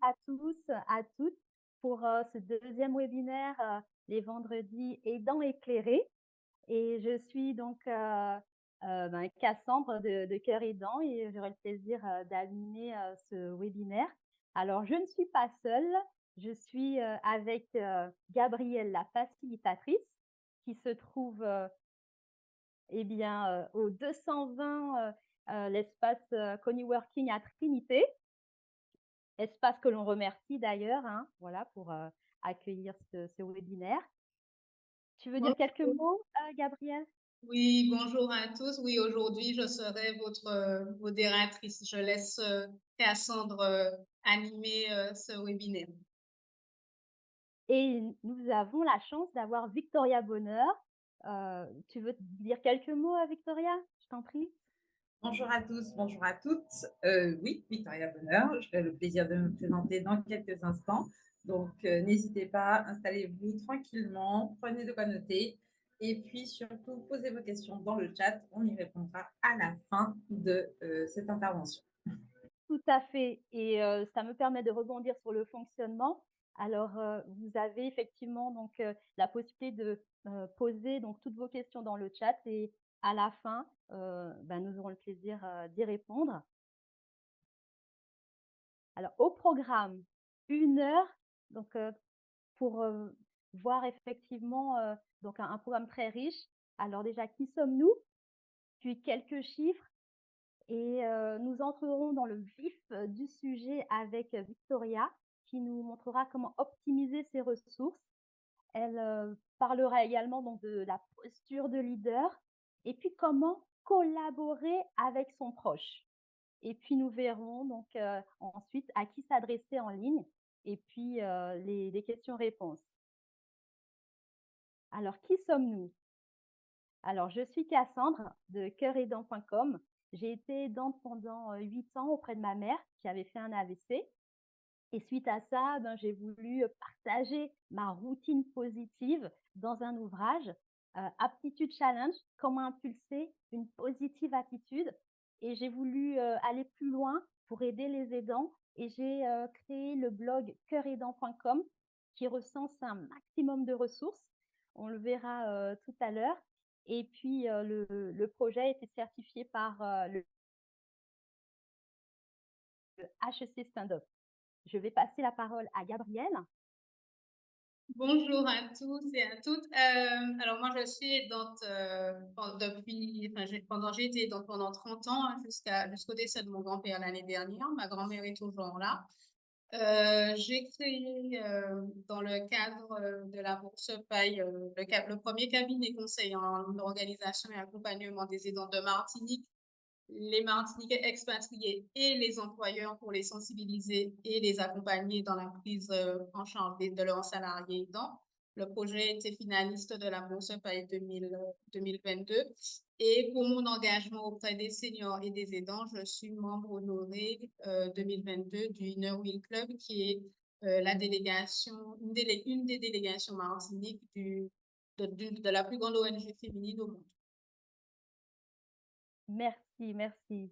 à tous, à toutes pour ce deuxième webinaire, les vendredis aidants éclairés. Et je suis donc Cassandre de Cœur Aidant et j'aurai le plaisir d'animer ce webinaire. Alors, je ne suis pas seule, je suis avec Gabrielle, la facilitatrice, qui se trouve au 220 l'espace Coworking à Trinité, espace que l'on remercie d'ailleurs, hein, voilà, pour accueillir ce webinaire. Tu veux dire quelques Bonjour. mots, Gabrielle? Oui, bonjour à tous. Oui, aujourd'hui, je serai votre modératrice. Je laisse Cassandre animer ce webinaire. Et nous avons la chance d'avoir Victoria Bonheur. Tu veux dire quelques mots à Victoria? Je t'en prie. Bonjour à tous, bonjour à toutes. Oui, Victoria Bonheur, j'aurai le plaisir de me présenter dans quelques instants. Donc, n'hésitez pas, installez-vous tranquillement, prenez de quoi noter et puis surtout, posez vos questions dans le chat. On y répondra à la fin de cette intervention. Tout à fait. Et ça me permet de rebondir sur le fonctionnement. Alors, vous avez effectivement donc la possibilité de poser donc toutes vos questions dans le chat et à la fin, nous aurons le plaisir d'y répondre. Alors, au programme, 1 heure, donc pour voir effectivement donc un programme très riche. Alors déjà, qui sommes-nous? Puis quelques chiffres et nous entrerons dans le vif du sujet avec Victoria qui nous montrera comment optimiser ses ressources. Elle parlera également donc de la posture de leader et puis comment collaborer avec son proche. Et puis nous verrons donc ensuite à qui s'adresser en ligne et puis les questions-réponses. Alors, qui sommes-nous? Alors, je suis Cassandre de cœuraidant.com. J'ai été aidante pendant 8 ans auprès de ma mère qui avait fait un AVC. Et suite à ça, j'ai voulu partager ma routine positive dans un ouvrage, Aptitude Challenge, comment impulser une positive attitude. Et j'ai voulu aller plus loin pour aider les aidants. Et j'ai créé le blog cœuraidant.com qui recense un maximum de ressources. On le verra tout à l'heure. Et puis, le projet a été certifié par le HEC Stand-up. Je vais passer la parole à Gabrielle. Bonjour à tous et à toutes. Alors moi, je suis aidante j'ai été aidante pendant 30 ans, hein, jusqu'au décès de mon grand-père l'année dernière. Ma grand-mère est toujours là. J'ai créé dans le cadre de la Bourse Paille le premier cabinet conseil en organisation et accompagnement des aidants de Martinique, les Martiniquais expatriés et les employeurs pour les sensibiliser et les accompagner dans la prise en charge de leurs salariés aidants. Le projet était finaliste de la Bourse Paille 2022. Et pour mon engagement auprès des seniors et des aidants, je suis membre honoré 2022 du Inner Wheel Club, qui est la délégation, une des délégations Martinique de la plus grande ONG féminine au monde. Merci, merci.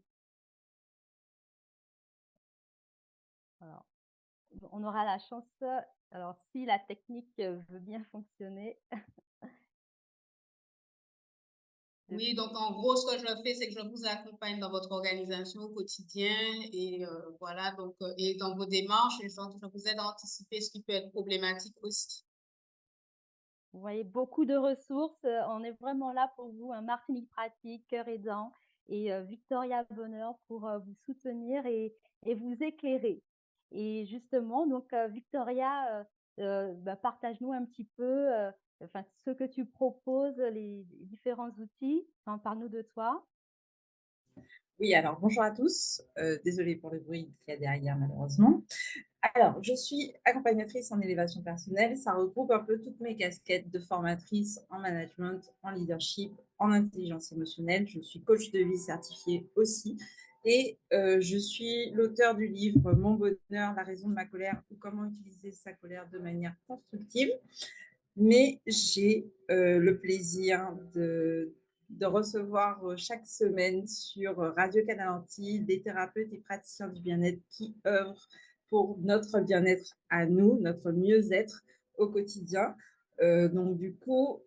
Alors, on aura la chance, alors si la technique veut bien fonctionner. Oui, donc en gros, ce que je fais, c'est que je vous accompagne dans votre organisation au quotidien et voilà, donc et dans vos démarches, et je vous aide à anticiper ce qui peut être problématique aussi. Vous voyez, beaucoup de ressources. On est vraiment là pour vous, un Martinique pratique, cœur aidant et Victoria Bonheur pour vous soutenir et vous éclairer. Et justement, donc Victoria, partage-nous un petit peu ce que tu proposes, les différents outils. Enfin, parle-nous de toi. Oui, alors bonjour à tous. Désolée pour le bruit qu'il y a derrière, malheureusement. Alors, je suis accompagnatrice en élévation personnelle. Ça regroupe un peu toutes mes casquettes de formatrice en management, en leadership, en intelligence émotionnelle. Je suis coach de vie certifiée aussi. Et je suis l'auteur du livre Mon bonheur, la raison de ma colère ou comment utiliser sa colère de manière constructive. Mais j'ai le plaisir de recevoir chaque semaine sur Radio Canal Antilles des thérapeutes et praticiens du bien-être qui œuvrent pour notre bien-être à nous, notre mieux-être au quotidien. Donc du coup,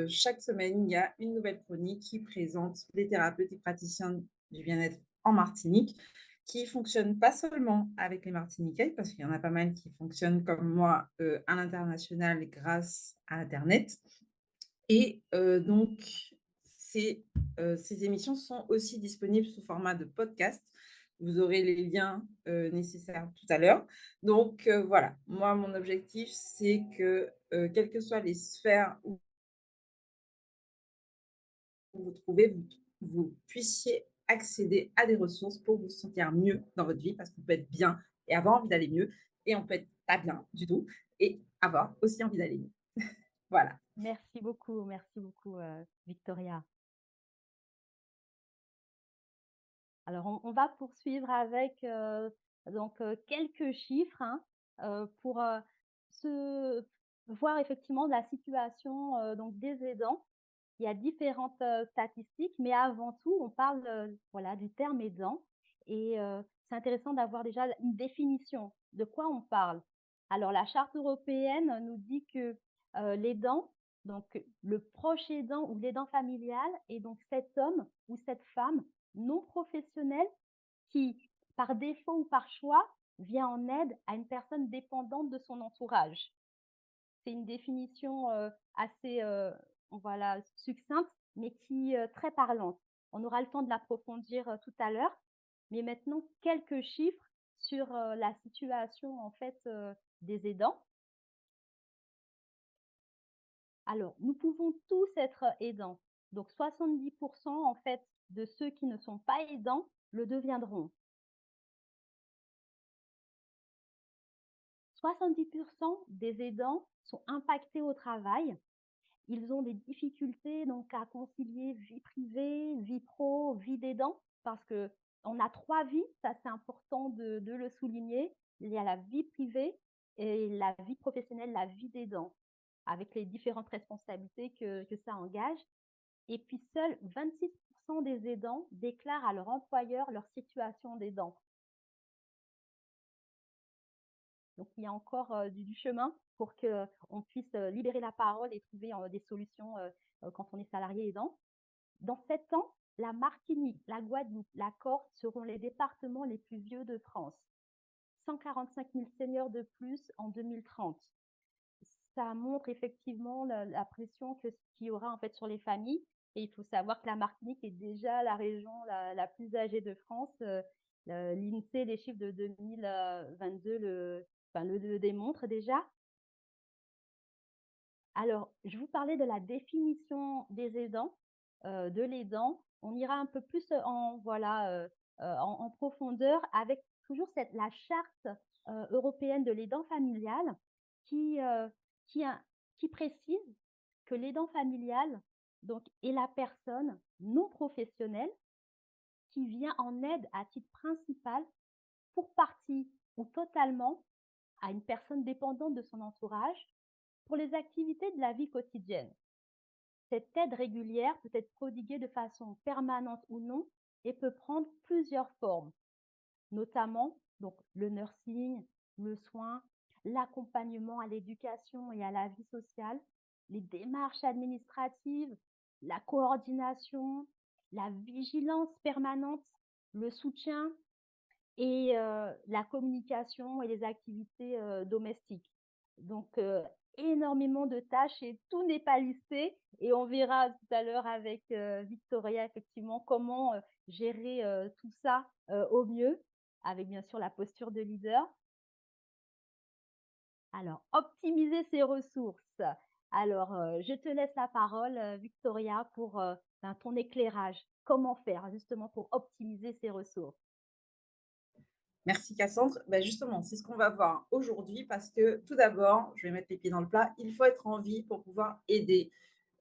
chaque semaine, il y a une nouvelle chronique qui présente les thérapeutes et praticiens du bien-être en Martinique, qui fonctionnent pas seulement avec les Martiniquais, parce qu'il y en a pas mal qui fonctionnent comme moi à l'international grâce à Internet. Et donc, ces émissions sont aussi disponibles sous format de podcast. Vous aurez les liens nécessaires tout à l'heure. Donc, voilà, moi, mon objectif, c'est que, quelles que soient les sphères où vous vous trouvez, vous puissiez accéder à des ressources pour vous sentir mieux dans votre vie, parce qu'on peut être bien et avoir envie d'aller mieux, et on peut être pas bien du tout et avoir aussi envie d'aller mieux. Voilà. Merci beaucoup, Victoria. Alors on va poursuivre avec, quelques chiffres, hein, pour, se voir effectivement la situation, des aidants. Il y a différentes, statistiques, mais avant tout, on parle, voilà, du terme aidant et c'est intéressant d'avoir déjà une définition. De quoi on parle? Alors la Charte européenne nous dit que, l'aidant, donc le proche aidant ou l'aidant familial est donc cet homme ou cette femme non professionnel qui, par défaut ou par choix, vient en aide à une personne dépendante de son entourage. C'est une définition, assez, voilà, succincte, mais qui, très parlante. On aura le temps de l'approfondir, tout à l'heure, mais maintenant quelques chiffres sur, la situation en fait, des aidants. Alors, nous pouvons tous être aidants. Donc 70 en fait de ceux qui ne sont pas aidants le deviendront. 70 des aidants sont impactés au travail. Ils ont des difficultés donc à concilier vie privée, vie pro, vie d'aidant parce que on a 3 vies, ça c'est important de le souligner. Il y a la vie privée et la vie professionnelle, la vie d'aidant, avec les différentes responsabilités que ça engage. Et puis seuls 26 des aidants déclarent à leur employeur leur situation d'aidant. Donc il y a encore, du chemin pour qu'on puisse, libérer la parole et trouver, des solutions, quand on est salarié aidant. Dans 7 ans, la Martinique, la Guadeloupe, la Corse seront les départements les plus vieux de France. 145 000 seniors de plus en 2030. Ça montre effectivement la pression qu'il y aura en fait sur les familles. Et il faut savoir que la Martinique est déjà la région la plus âgée de France. L'INSEE, les chiffres de 2022 le démontrent déjà. Alors, je vous parlais de la définition des aidants, de l'aidant. On ira un peu plus en, voilà, en profondeur avec toujours la charte européenne de l'aidant familial qui, qui, qui précise que l'aidant familial donc, est la personne non professionnelle qui vient en aide à titre principal, pour partie ou totalement, à une personne dépendante de son entourage pour les activités de la vie quotidienne. Cette aide régulière peut être prodiguée de façon permanente ou non et peut prendre plusieurs formes, notamment donc, le nursing, le soin, l'accompagnement à l'éducation et à la vie sociale, les démarches administratives, la coordination, la vigilance permanente, le soutien et la communication et les activités domestiques. Donc, énormément de tâches et tout n'est pas listé. Et on verra tout à l'heure avec Victoria, effectivement, comment gérer tout ça au mieux, avec bien sûr la posture de leader. Alors, optimiser ses ressources. Alors, je te laisse la parole, Victoria, pour ton éclairage. Comment faire justement pour optimiser ses ressources? Merci Cassandre. Ben justement, c'est ce qu'on va voir aujourd'hui parce que tout d'abord, je vais mettre les pieds dans le plat, il faut être en vie pour pouvoir aider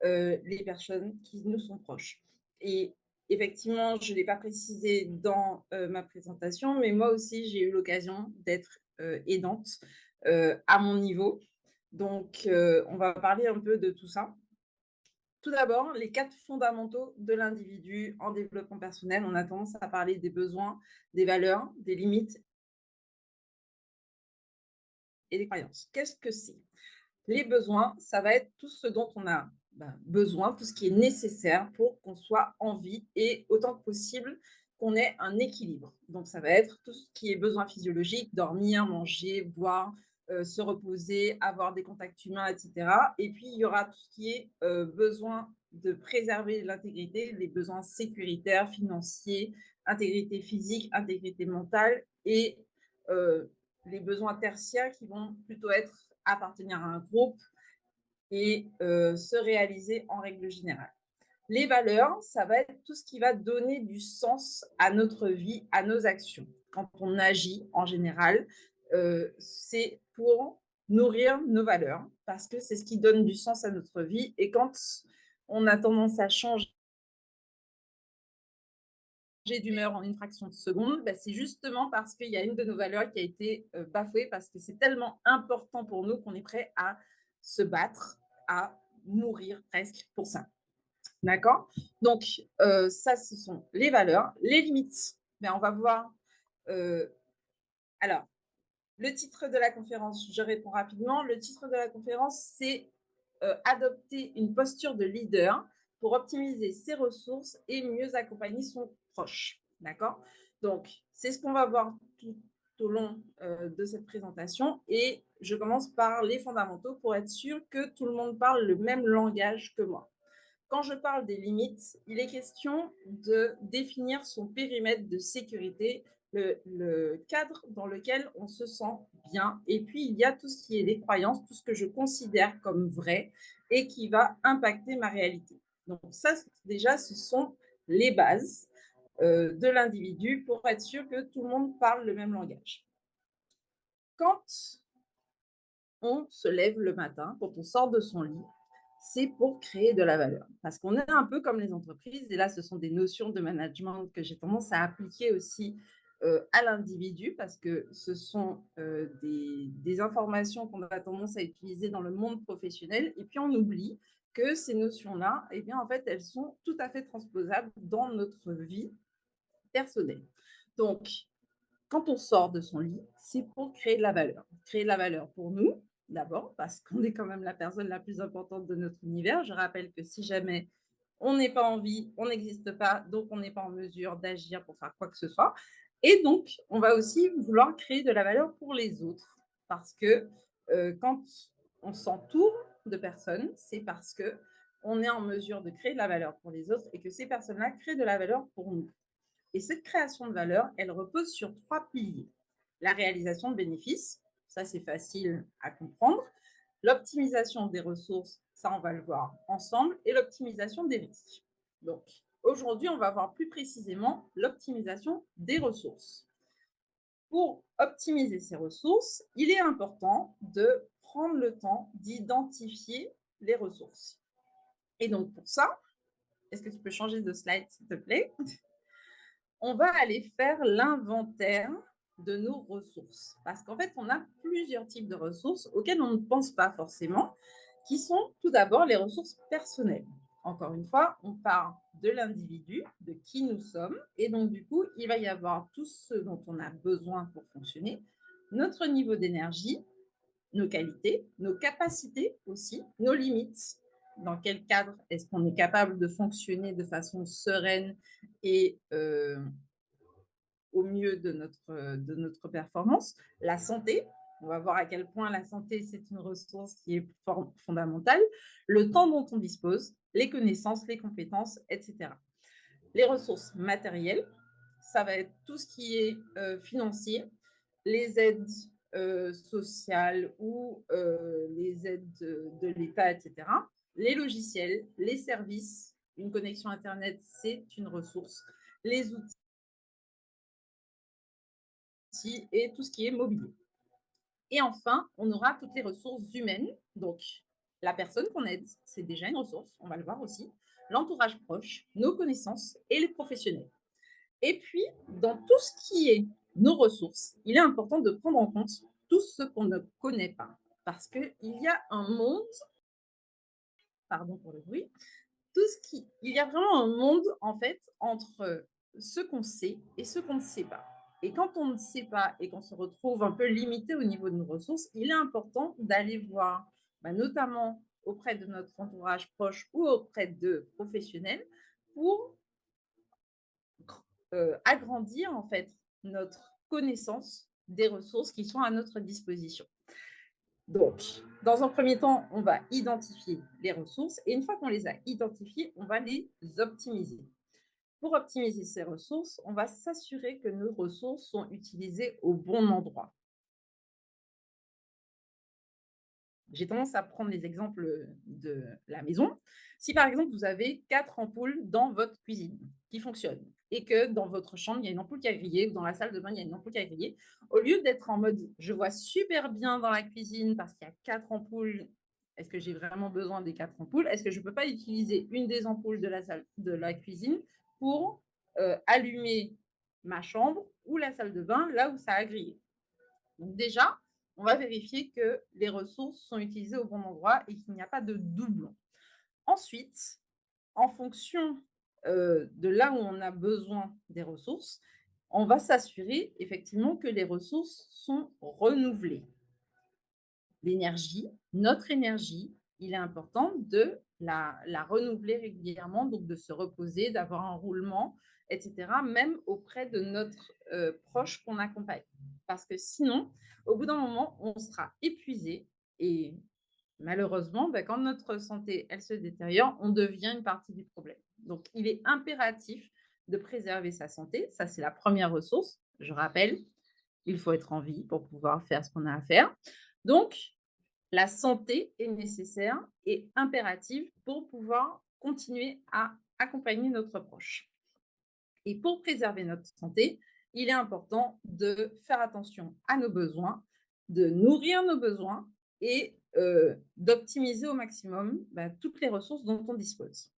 les personnes qui nous sont proches. Et effectivement, je ne l'ai pas précisé dans ma présentation, mais moi aussi, j'ai eu l'occasion d'être aidante à mon niveau. Donc, on va parler un peu de tout ça. Tout d'abord, les 4 fondamentaux de l'individu en développement personnel. On a tendance à parler des besoins, des valeurs, des limites et les croyances. Qu'est-ce que c'est? Les besoins, ça va être tout ce dont on a besoin, tout ce qui est nécessaire pour qu'on soit en vie et autant que possible qu'on ait un équilibre. Donc, ça va être tout ce qui est besoin physiologique, dormir, manger, boire, se reposer, avoir des contacts humains, etc. Et puis, il y aura tout ce qui est besoin de préserver l'intégrité, les besoins sécuritaires, financiers, intégrité physique, intégrité mentale et les besoins tertiaires qui vont plutôt être appartenir à un groupe et se réaliser en règle générale. Les valeurs, ça va être tout ce qui va donner du sens à notre vie, à nos actions. Quand on agit en général, c'est pour nourrir nos valeurs parce que c'est ce qui donne du sens à notre vie. Et quand on a tendance à changer d'humeur en une fraction de seconde, c'est justement parce qu'il y a une de nos valeurs qui a été bafouée, parce que c'est tellement important pour nous qu'on est prêt à se battre, à mourir presque pour ça. D'accord? Donc, ça, ce sont les valeurs. Les limites, on va voir. Alors, le titre de la conférence, je réponds rapidement. Le titre de la conférence, c'est adopter une posture de leader pour optimiser ses ressources et mieux accompagner son proche. D'accord? Donc, c'est ce qu'on va voir tout au long de cette présentation. Et je commence par les fondamentaux pour être sûr que tout le monde parle le même langage que moi. Quand je parle des limites, il est question de définir son périmètre de sécurité, le cadre dans lequel on se sent bien. Et puis, il y a tout ce qui est des croyances, tout ce que je considère comme vrai et qui va impacter ma réalité. Donc ça, déjà, ce sont les bases de l'individu pour être sûr que tout le monde parle le même langage. Quand on se lève le matin, quand on sort de son lit, c'est pour créer de la valeur. Parce qu'on est un peu comme les entreprises, et là, ce sont des notions de management que j'ai tendance à appliquer aussi à l'individu, parce que ce sont des informations qu'on a tendance à utiliser dans le monde professionnel, et puis on oublie que ces notions-là, eh bien, en fait, elles sont tout à fait transposables dans notre vie personnelle. Donc, quand on sort de son lit, c'est pour créer de la valeur. Créer de la valeur pour nous, d'abord, parce qu'on est quand même la personne la plus importante de notre univers. Je rappelle que si jamais on n'est pas en vie, on n'existe pas, donc on n'est pas en mesure d'agir pour faire quoi que ce soit. Et donc, on va aussi vouloir créer de la valeur pour les autres, parce que quand on s'entoure de personnes, c'est parce que on est en mesure de créer de la valeur pour les autres et que ces personnes-là créent de la valeur pour nous. Et cette création de valeur, elle repose sur 3 piliers. La réalisation de bénéfices, ça c'est facile à comprendre. L'optimisation des ressources, ça on va le voir ensemble. Et l'optimisation des risques. Donc aujourd'hui, on va voir plus précisément l'optimisation des ressources. Pour optimiser ces ressources, il est important de prendre le temps d'identifier les ressources. Et donc pour ça, est-ce que tu peux changer de slide s'il te plaît ? On va aller faire l'inventaire de nos ressources. Parce qu'en fait, on a plusieurs types de ressources auxquelles on ne pense pas forcément, qui sont tout d'abord les ressources personnelles. Encore une fois, on part de l'individu, de qui nous sommes, et donc du coup, il va y avoir tout ce dont on a besoin pour fonctionner, notre niveau d'énergie, nos qualités, nos capacités aussi, nos limites. Dans quel cadre est-ce qu'on est capable de fonctionner de façon sereine et au mieux de notre performance. La santé, on va voir à quel point la santé, c'est une ressource qui est fondamentale. Le temps dont on dispose, les connaissances, les compétences, etc. Les ressources matérielles, ça va être tout ce qui est financier, les aides sociales ou les aides de l'État, etc. Les logiciels, les services, une connexion Internet, c'est une ressource. Les outils et tout ce qui est mobilier. Et enfin, on aura toutes les ressources humaines. Donc, la personne qu'on aide, c'est déjà une ressource, on va le voir aussi. L'entourage proche, nos connaissances et les professionnels. Et puis, dans tout ce qui est nos ressources, il est important de prendre en compte tout ce qu'on ne connaît pas. Parce qu'il y a un monde, pardon pour le bruit, il y a vraiment un monde, en fait, entre ce qu'on sait et ce qu'on ne sait pas. Et quand on ne sait pas et qu'on se retrouve un peu limité au niveau de nos ressources, il est important d'aller voir, notamment auprès de notre entourage proche ou auprès de professionnels pour agrandir en fait notre connaissance des ressources qui sont à notre disposition. Donc, dans un premier temps, on va identifier les ressources et une fois qu'on les a identifiées, on va les optimiser. Pour optimiser ces ressources, on va s'assurer que nos ressources sont utilisées au bon endroit. J'ai tendance à prendre les exemples de la maison. Si par exemple, vous avez 4 ampoules dans votre cuisine qui fonctionnent et que dans votre chambre, il y a une ampoule qui a grillé ou dans la salle de bain, il y a une ampoule qui a grillé, au lieu d'être en mode je vois super bien dans la cuisine parce qu'il y a 4 ampoules, est-ce que j'ai vraiment besoin des 4 ampoules? Est-ce que je ne peux pas utiliser une des ampoules de la salle de la cuisine pour allumer ma chambre ou la salle de bain là où ça a grillé? Donc déjà, on va vérifier que les ressources sont utilisées au bon endroit et qu'il n'y a pas de doublons. Ensuite, en fonction de là où on a besoin des ressources, on va s'assurer effectivement que les ressources sont renouvelées. L'énergie, notre énergie, il est important de la renouveler régulièrement, donc de se reposer, d'avoir un roulement, etc., même auprès de notre proche qu'on accompagne. Parce que sinon, au bout d'un moment, on sera épuisé et malheureusement, quand notre santé, elle se détériore, on devient une partie du problème. Donc, il est impératif de préserver sa santé. Ça, c'est la première ressource. Je rappelle, il faut être en vie pour pouvoir faire ce qu'on a à faire. Donc, la santé est nécessaire et impérative pour pouvoir continuer à accompagner notre proche. Et pour préserver notre santé, il est important de faire attention à nos besoins, de nourrir nos besoins et d'optimiser au maximum toutes les ressources dont on dispose.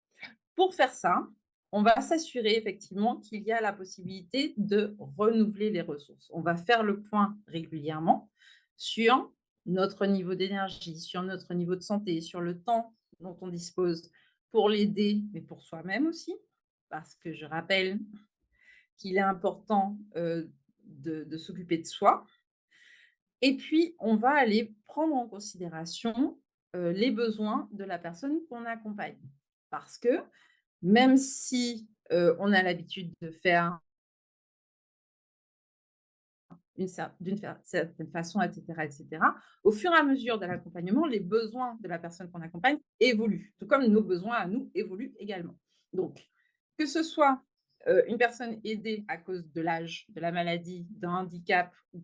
Pour faire ça, on va s'assurer effectivement qu'il y a la possibilité de renouveler les ressources. On va faire le point régulièrement sur notre niveau d'énergie, sur notre niveau de santé, sur le temps dont on dispose pour l'aider, mais pour soi-même aussi, parce que je rappelle qu'il est important de s'occuper de soi. Et puis, on va aller prendre en considération les besoins de la personne qu'on accompagne. Parce que même si on a l'habitude de faire d'une certaine façon, etc., au fur et à mesure de l'accompagnement, les besoins de la personne qu'on accompagne évoluent, tout comme nos besoins à nous évoluent également. Donc, que ce soit une personne aidée à cause de l'âge, de la maladie, d'un handicap ou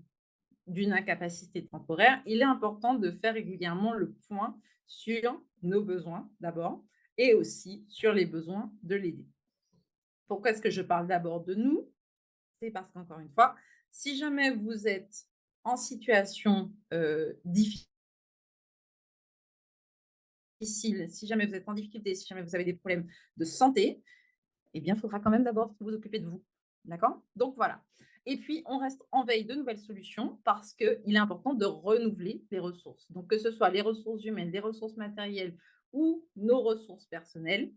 d'une incapacité temporaire, il est important de faire régulièrement le point sur nos besoins d'abord et aussi sur les besoins de l'aider. Pourquoi est-ce que je parle d'abord de nous? C'est parce qu'encore une fois, si jamais vous êtes en situation difficile, si jamais vous êtes en difficulté, si jamais vous avez des problèmes de santé, eh bien, il faudra quand même d'abord vous occuper de vous. D'accord? Donc voilà. Et puis, on reste en veille de nouvelles solutions parce qu'il est important de renouveler les ressources. Donc, que ce soit les ressources humaines, les ressources matérielles ou nos ressources personnelles,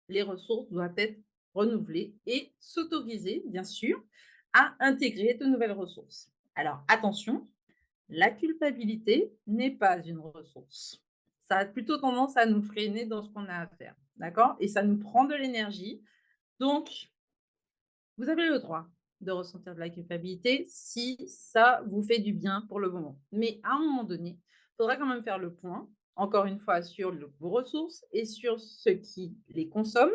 les ressources doivent être renouvelées et s'autoriser, bien sûr, à intégrer de nouvelles ressources. Alors, attention, la culpabilité n'est pas une ressource. Ça a plutôt tendance à nous freiner dans ce qu'on a à faire. D'accord? Et ça nous prend de l'énergie. Donc, vous avez le droit de ressentir de la culpabilité si ça vous fait du bien pour le moment. Mais à un moment donné, il faudra quand même faire le point, encore une fois, sur vos ressources et sur ce qui les consomme.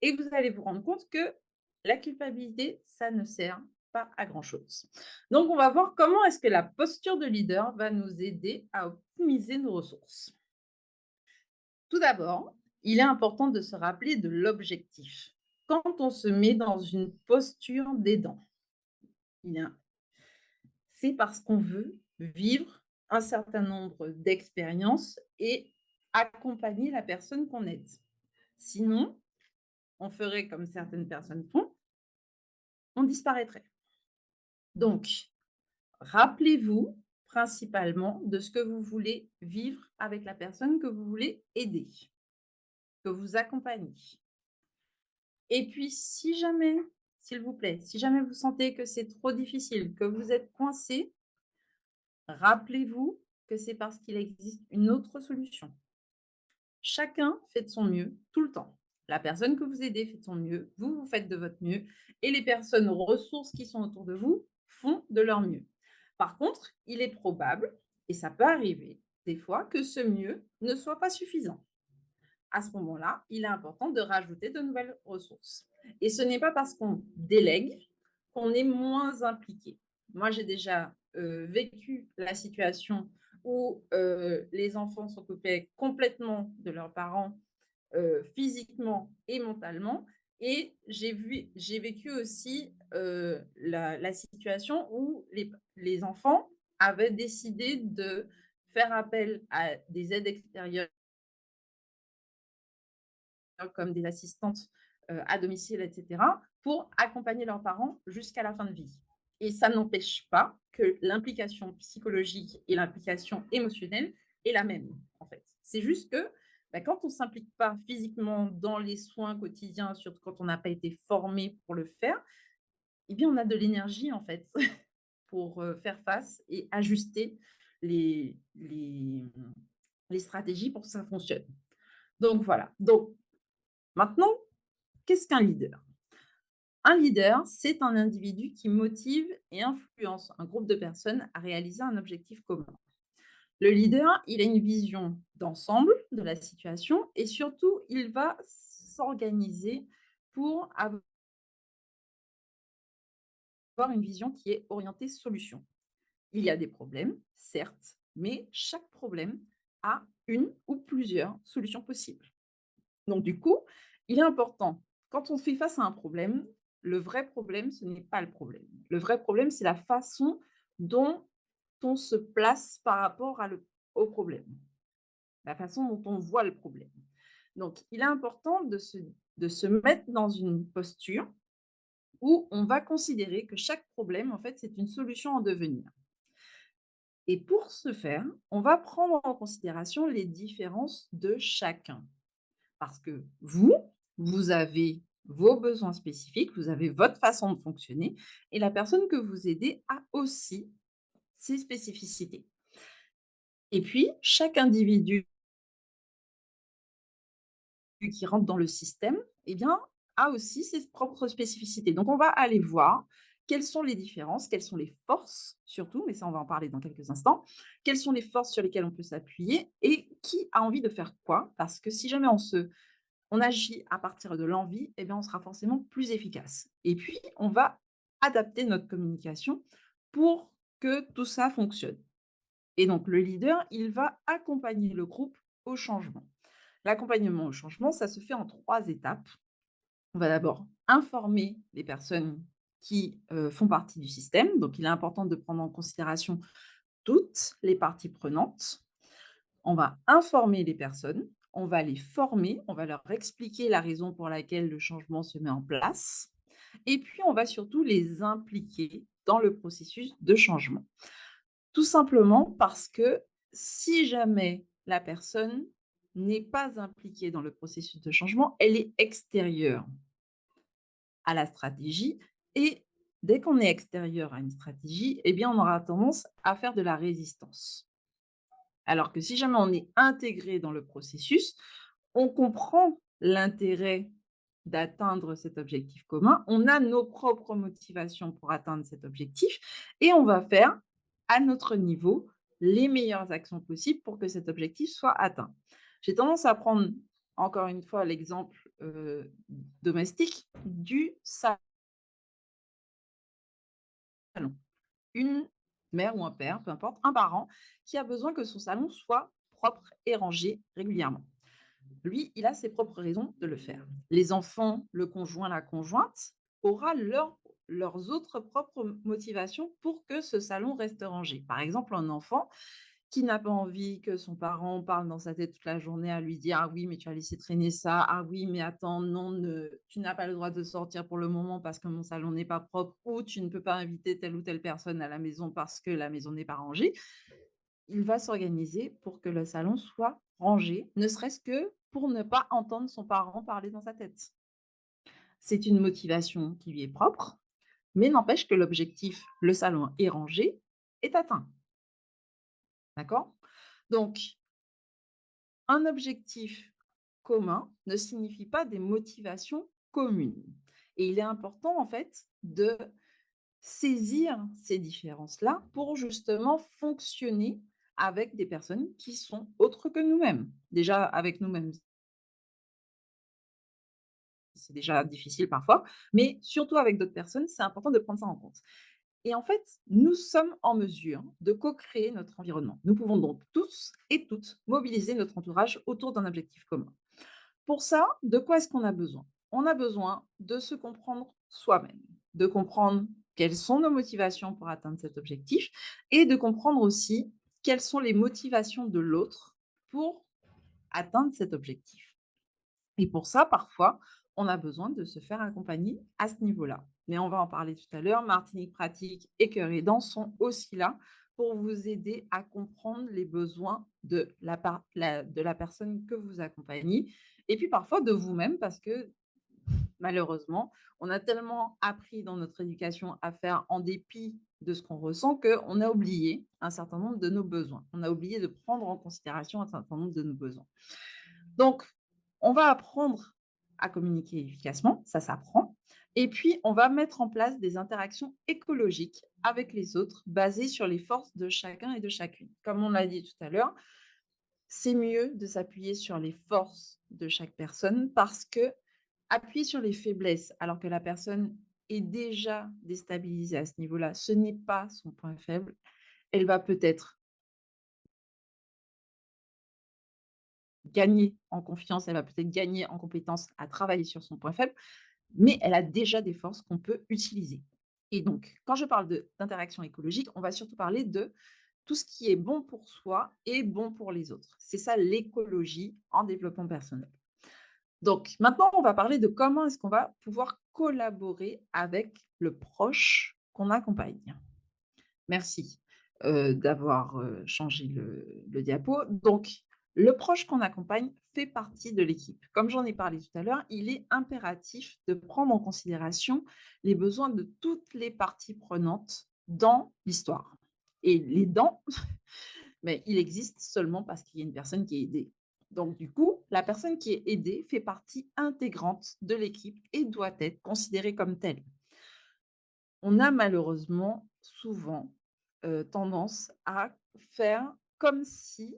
Et vous allez vous rendre compte que la culpabilité, ça ne sert pas à grand-chose. Donc, on va voir comment est-ce que la posture de leader va nous aider à optimiser nos ressources. Tout d'abord, il est important de se rappeler de l'objectif. Quand on se met dans une posture d'aidant, c'est parce qu'on veut vivre un certain nombre d'expériences et accompagner la personne qu'on aide. Sinon, on ferait comme certaines personnes font, on disparaîtrait. Donc, rappelez-vous principalement de ce que vous voulez vivre avec la personne que vous voulez aider, que vous accompagnez. Et puis, si jamais s'il vous plaît, si jamais vous sentez que c'est trop difficile, que vous êtes coincé, rappelez-vous que c'est parce qu'il existe une autre solution. Chacun fait de son mieux tout le temps. La personne que vous aidez fait de son mieux, vous, vous faites de votre mieux, et les personnes ressources qui sont autour de vous font de leur mieux. Par contre, il est probable, et ça peut arriver des fois, que ce mieux ne soit pas suffisant. À ce moment-là, il est important de rajouter de nouvelles ressources. Et ce n'est pas parce qu'on délègue qu'on est moins impliqué. Moi, j'ai déjà vécu la situation où les enfants sont coupés complètement de leurs parents physiquement et mentalement. Et j'ai vécu aussi la situation où les enfants avaient décidé de faire appel à des aides extérieures comme des assistantes à domicile, etc., pour accompagner leurs parents jusqu'à la fin de vie. Et ça n'empêche pas que l'implication psychologique et l'implication émotionnelle est la même, en fait. C'est juste que quand on ne s'implique pas physiquement dans les soins quotidiens, surtout quand on n'a pas été formé pour le faire, eh bien, on a de l'énergie, en fait, pour faire face et ajuster les, les, les stratégies pour que ça fonctionne. Donc, voilà. Donc, maintenant, qu'est-ce qu'un leader? Un leader, c'est un individu qui motive et influence un groupe de personnes à réaliser un objectif commun. Le leader, il a une vision d'ensemble de la situation et surtout, il va s'organiser pour avoir une vision qui est orientée solution. Il y a des problèmes, certes, mais chaque problème a une ou plusieurs solutions possibles. Donc, du coup, il est important, quand on fait face à un problème, le vrai problème, ce n'est pas le problème. Le vrai problème, c'est la façon dont on se place par rapport au problème, la façon dont on voit le problème. Donc, il est important de se mettre dans une posture où on va considérer que chaque problème, en fait, c'est une solution en devenir. Et pour ce faire, on va prendre en considération les différences de chacun. Parce que vous avez vos besoins spécifiques, vous avez votre façon de fonctionner et la personne que vous aidez a aussi ses spécificités. Et puis, chaque individu qui rentre dans le système, eh bien, a aussi ses propres spécificités. Donc, on va aller voir quelles sont les différences, quelles sont les forces surtout, mais ça, on va en parler dans quelques instants. Quelles sont les forces sur lesquelles on peut s'appuyer et qui a envie de faire quoi? Parce que si jamais on agit à partir de l'envie, eh bien, on sera forcément plus efficace. Et puis, on va adapter notre communication pour que tout ça fonctionne. Et donc, le leader, il va accompagner le groupe au changement. L'accompagnement au changement, ça se fait en 3 étapes. On va d'abord informer les personnes qui font partie du système. Donc, il est important de prendre en considération toutes les parties prenantes. On va informer les personnes, on va les former, on va leur expliquer la raison pour laquelle le changement se met en place et puis on va surtout les impliquer dans le processus de changement. Tout simplement parce que si jamais la personne n'est pas impliquée dans le processus de changement, elle est extérieure à la stratégie et dès qu'on est extérieur à une stratégie, eh bien on aura tendance à faire de la résistance. Alors que si jamais on est intégré dans le processus, on comprend l'intérêt d'atteindre cet objectif commun, on a nos propres motivations pour atteindre cet objectif et on va faire à notre niveau les meilleures actions possibles pour que cet objectif soit atteint. J'ai tendance à prendre encore une fois l'exemple domestique du salon. Une mère ou un père, peu importe, un parent qui a besoin que son salon soit propre et rangé régulièrement. Lui, il a ses propres raisons de le faire. Les enfants, le conjoint, la conjointe, aura leurs autres propres motivations pour que ce salon reste rangé. Par exemple, un enfant qui n'a pas envie que son parent parle dans sa tête toute la journée à lui dire: «Ah oui, mais tu as laissé traîner ça. Ah oui, mais attends, non, tu n'as pas le droit de sortir pour le moment parce que mon salon n'est pas propre» ou «Tu ne peux pas inviter telle ou telle personne à la maison parce que la maison n'est pas rangée». Il va s'organiser pour que le salon soit rangé, ne serait-ce que pour ne pas entendre son parent parler dans sa tête. c'est une motivation qui lui est propre, mais n'empêche que l'objectif, le salon est rangé, est atteint. D'accord? Donc, un objectif commun ne signifie pas des motivations communes. Et il est important, en fait, de saisir ces différences-là pour justement fonctionner avec des personnes qui sont autres que nous-mêmes. Déjà, avec nous-mêmes, c'est déjà difficile parfois, mais surtout avec d'autres personnes, c'est important de prendre ça en compte. Et en fait, nous sommes en mesure de co-créer notre environnement. Nous pouvons donc tous et toutes mobiliser notre entourage autour d'un objectif commun. Pour ça, de quoi est-ce qu'on a besoin? On a besoin de se comprendre soi-même, de comprendre quelles sont nos motivations pour atteindre cet objectif et de comprendre aussi quelles sont les motivations de l'autre pour atteindre cet objectif. Et pour ça, parfois, on a besoin de se faire accompagner à ce niveau-là. Mais on va en parler tout à l'heure. Martinique Pratique et Cœur Aidant sont aussi là pour vous aider à comprendre les besoins de la personne que vous accompagnez et puis parfois de vous-même parce que malheureusement, on a tellement appris dans notre éducation à faire en dépit de ce qu'on ressent qu'on a oublié un certain nombre de nos besoins. On a oublié de prendre en considération un certain nombre de nos besoins. Donc, on va apprendre à communiquer efficacement, ça s'apprend. Et puis, on va mettre en place des interactions écologiques avec les autres basées sur les forces de chacun et de chacune. Comme on l'a dit tout à l'heure, c'est mieux de s'appuyer sur les forces de chaque personne parce que appuyer sur les faiblesses alors que la personne est déjà déstabilisée à ce niveau-là, ce n'est pas son point faible. Elle va peut-être gagner en confiance, elle va peut-être gagner en compétence à travailler sur son point faible, mais elle a déjà des forces qu'on peut utiliser. Et donc, quand je parle d'interaction écologique, on va surtout parler de tout ce qui est bon pour soi et bon pour les autres. C'est ça l'écologie en développement personnel. Donc, maintenant, on va parler de comment est-ce qu'on va pouvoir collaborer avec le proche qu'on accompagne. Merci d'avoir changé le diapo. Donc, le proche qu'on accompagne fait partie de l'équipe. Comme j'en ai parlé tout à l'heure, il est impératif de prendre en considération les besoins de toutes les parties prenantes dans l'histoire. Et les dents, mais il existe seulement parce qu'il y a une personne qui est aidée. Donc, du coup, la personne qui est aidée fait partie intégrante de l'équipe et doit être considérée comme telle. On a malheureusement souvent tendance à faire comme si,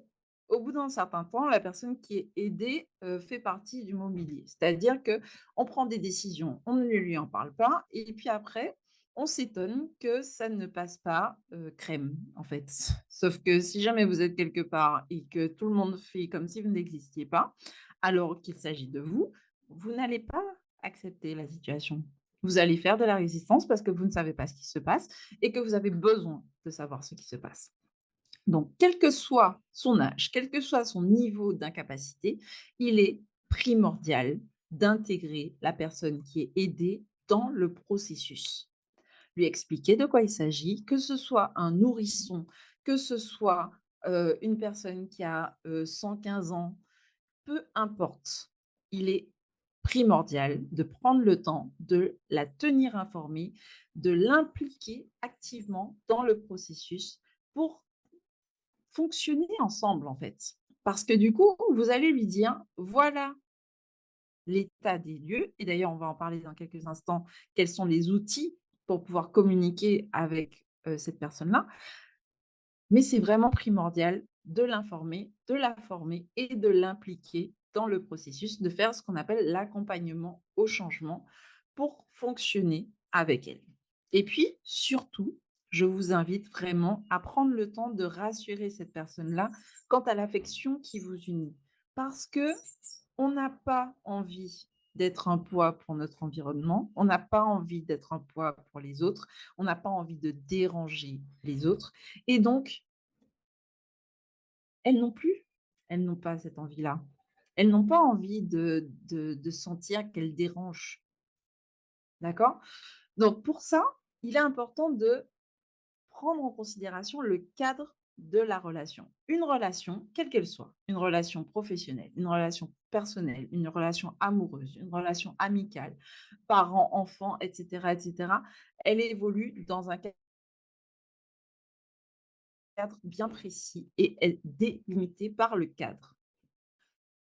au bout d'un certain temps, la personne qui est aidée fait partie du mobilier. C'est-à-dire qu'on prend des décisions, on ne lui en parle pas, et puis après, on s'étonne que ça ne passe pas crème, en fait. Sauf que si jamais vous êtes quelque part et que tout le monde fait comme si vous n'existiez pas, alors qu'il s'agit de vous, vous n'allez pas accepter la situation. Vous allez faire de la résistance parce que vous ne savez pas ce qui se passe et que vous avez besoin de savoir ce qui se passe. Donc, quel que soit son âge, quel que soit son niveau d'incapacité, il est primordial d'intégrer la personne qui est aidée dans le processus. Lui expliquer de quoi il s'agit, que ce soit un nourrisson, que ce soit une personne qui a 115 ans, peu importe, il est primordial de prendre le temps de la tenir informée, de l'impliquer activement dans le processus pour fonctionner ensemble, en fait. Parce que du coup, vous allez lui dire, voilà l'état des lieux, et d'ailleurs, on va en parler dans quelques instants, quels sont les outils pour pouvoir communiquer avec cette personne-là. Mais c'est vraiment primordial de l'informer, de la former et de l'impliquer dans le processus, de faire ce qu'on appelle l'accompagnement au changement pour fonctionner avec elle. Et puis, surtout, je vous invite vraiment à prendre le temps de rassurer cette personne-là quant à l'affection qui vous unit. Parce que on n'a pas envie d'être un poids pour notre environnement, on n'a pas envie d'être un poids pour les autres, on n'a pas envie de déranger les autres. Et donc, elles non plus, elles n'ont pas cette envie-là. Elles n'ont pas envie de sentir qu'elles dérangent. D'accord? Donc pour ça, il est important de prendre en considération le cadre de la relation. Une relation, quelle qu'elle soit, une relation professionnelle, une relation personnelle, une relation amoureuse, une relation amicale, parents, enfants, etc., elle évolue dans un cadre bien précis et est délimitée par le cadre.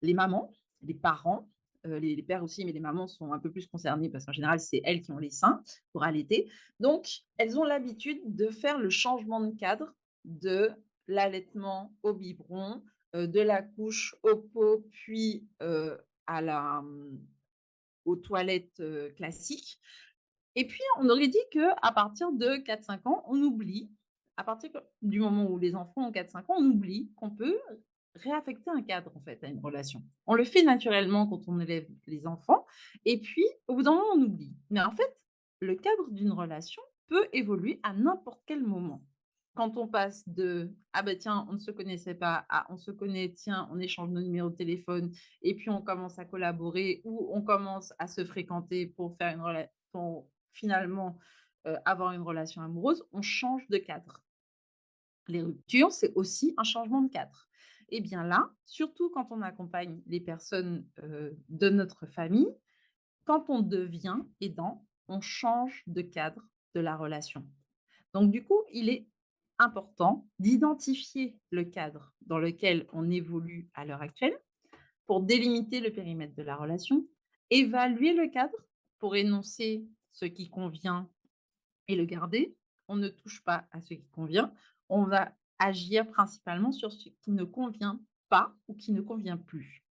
Les mamans, les parents, les pères aussi, mais les mamans sont un peu plus concernées parce qu'en général, c'est elles qui ont les seins pour allaiter. Donc, elles ont l'habitude de faire le changement de cadre de l'allaitement au biberon, de la couche au pot, puis, à la, aux toilettes, classiques. Et puis, on aurait dit qu'à partir de 4-5 ans, on oublie, à partir du moment où les enfants ont 4-5 ans, on oublie qu'on peut réaffecter un cadre, en fait, à une relation. On le fait naturellement quand on élève les enfants et puis, au bout d'un moment, on oublie. Mais en fait, le cadre d'une relation peut évoluer à n'importe quel moment. Quand on passe de: «Ah bah tiens, on ne se connaissait pas» à «On se connaît, tiens, on échange nos numéros de téléphone» et puis on commence à collaborer ou on commence à se fréquenter pour faire une relation finalement, avoir une relation amoureuse, on change de cadre. Les ruptures, c'est aussi un changement de cadre. Et bien là, surtout quand on accompagne les personnes, de notre famille, quand on devient aidant, on change de cadre de la relation. Donc du coup, il est important d'identifier le cadre dans lequel on évolue à l'heure actuelle pour délimiter le périmètre de la relation, évaluer le cadre pour énoncer ce qui convient et le garder. On ne touche pas à ce qui convient. On va agir principalement sur ce qui ne convient pas ou qui ne convient plus.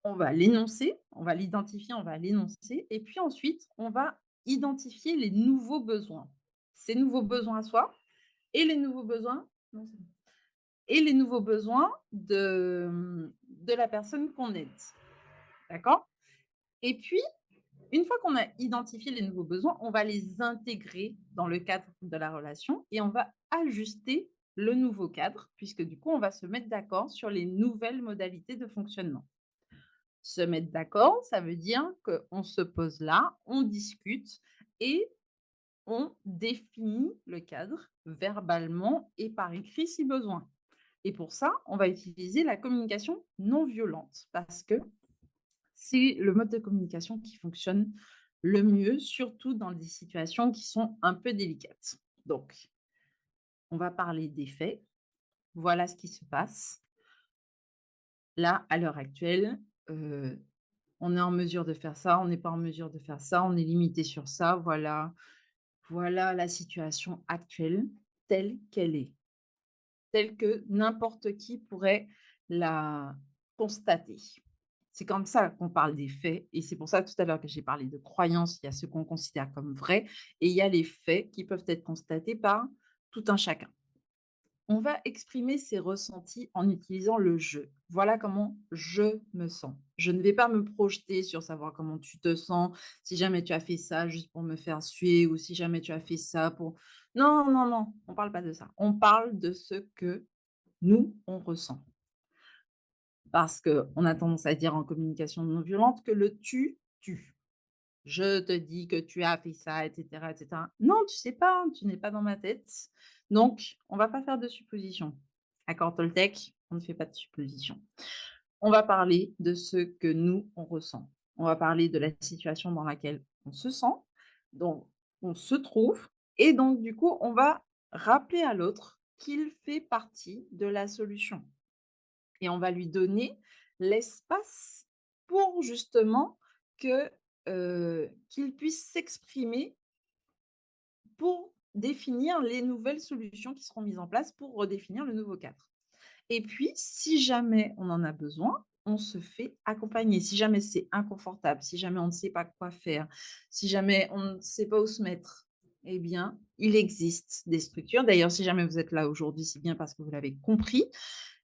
On va l'énoncer, on va l'identifier, on va l'énoncer et puis ensuite, on va identifier les nouveaux besoins. Ces nouveaux besoins à soi et les nouveaux besoins non, c'est bon, et les nouveaux besoins de la personne qu'on aide. D'accord? Et puis, une fois qu'on a identifié les nouveaux besoins, on va les intégrer dans le cadre de la relation et on va ajuster le nouveau cadre, puisque du coup, on va se mettre d'accord sur les nouvelles modalités de fonctionnement. Se mettre d'accord, ça veut dire qu'on se pose là, on discute et on définit le cadre verbalement et par écrit si besoin. Et pour ça, on va utiliser la communication non violente parce que c'est le mode de communication qui fonctionne le mieux, surtout dans des situations qui sont un peu délicates. Donc, on va parler des faits. Voilà ce qui se passe. Là, à l'heure actuelle, on est en mesure de faire ça, on n'est pas en mesure de faire ça, on est limité sur ça. Voilà la situation actuelle telle qu'elle est, telle que n'importe qui pourrait la constater. C'est comme ça qu'on parle des faits et c'est pour ça tout à l'heure que j'ai parlé de croyances. Il y a ce qu'on considère comme vrai et il y a les faits qui peuvent être constatés par tout un chacun. On va exprimer ses ressentis en utilisant le «je». Voilà comment je me sens. Je ne vais pas me projeter sur savoir comment tu te sens, si jamais tu as fait ça juste pour me faire suer ou si jamais tu as fait ça pour non, non, non, on ne parle pas de ça. On parle de ce que nous, on ressent. Parce qu'on a tendance à dire en communication non violente que le «tu» tue. Je te dis que tu as fait ça, et cetera, et cetera. Non, tu sais pas, tu n'es pas dans ma tête. Donc, on va pas faire de suppositions. Accord Toltec, on ne fait pas de suppositions. On va parler de ce que nous, on ressent. On va parler de la situation dans laquelle on se sent, dont on se trouve, et donc du coup, on va rappeler à l'autre qu'il fait partie de la solution et on va lui donner l'espace pour justement que, qu'il puisse s'exprimer pour définir les nouvelles solutions qui seront mises en place pour redéfinir le nouveau cadre. Et puis, si jamais on en a besoin, on se fait accompagner. Si jamais c'est inconfortable, si jamais on ne sait pas quoi faire, si jamais on ne sait pas où se mettre, eh bien, il existe des structures. D'ailleurs, si jamais vous êtes là aujourd'hui, c'est bien parce que vous l'avez compris.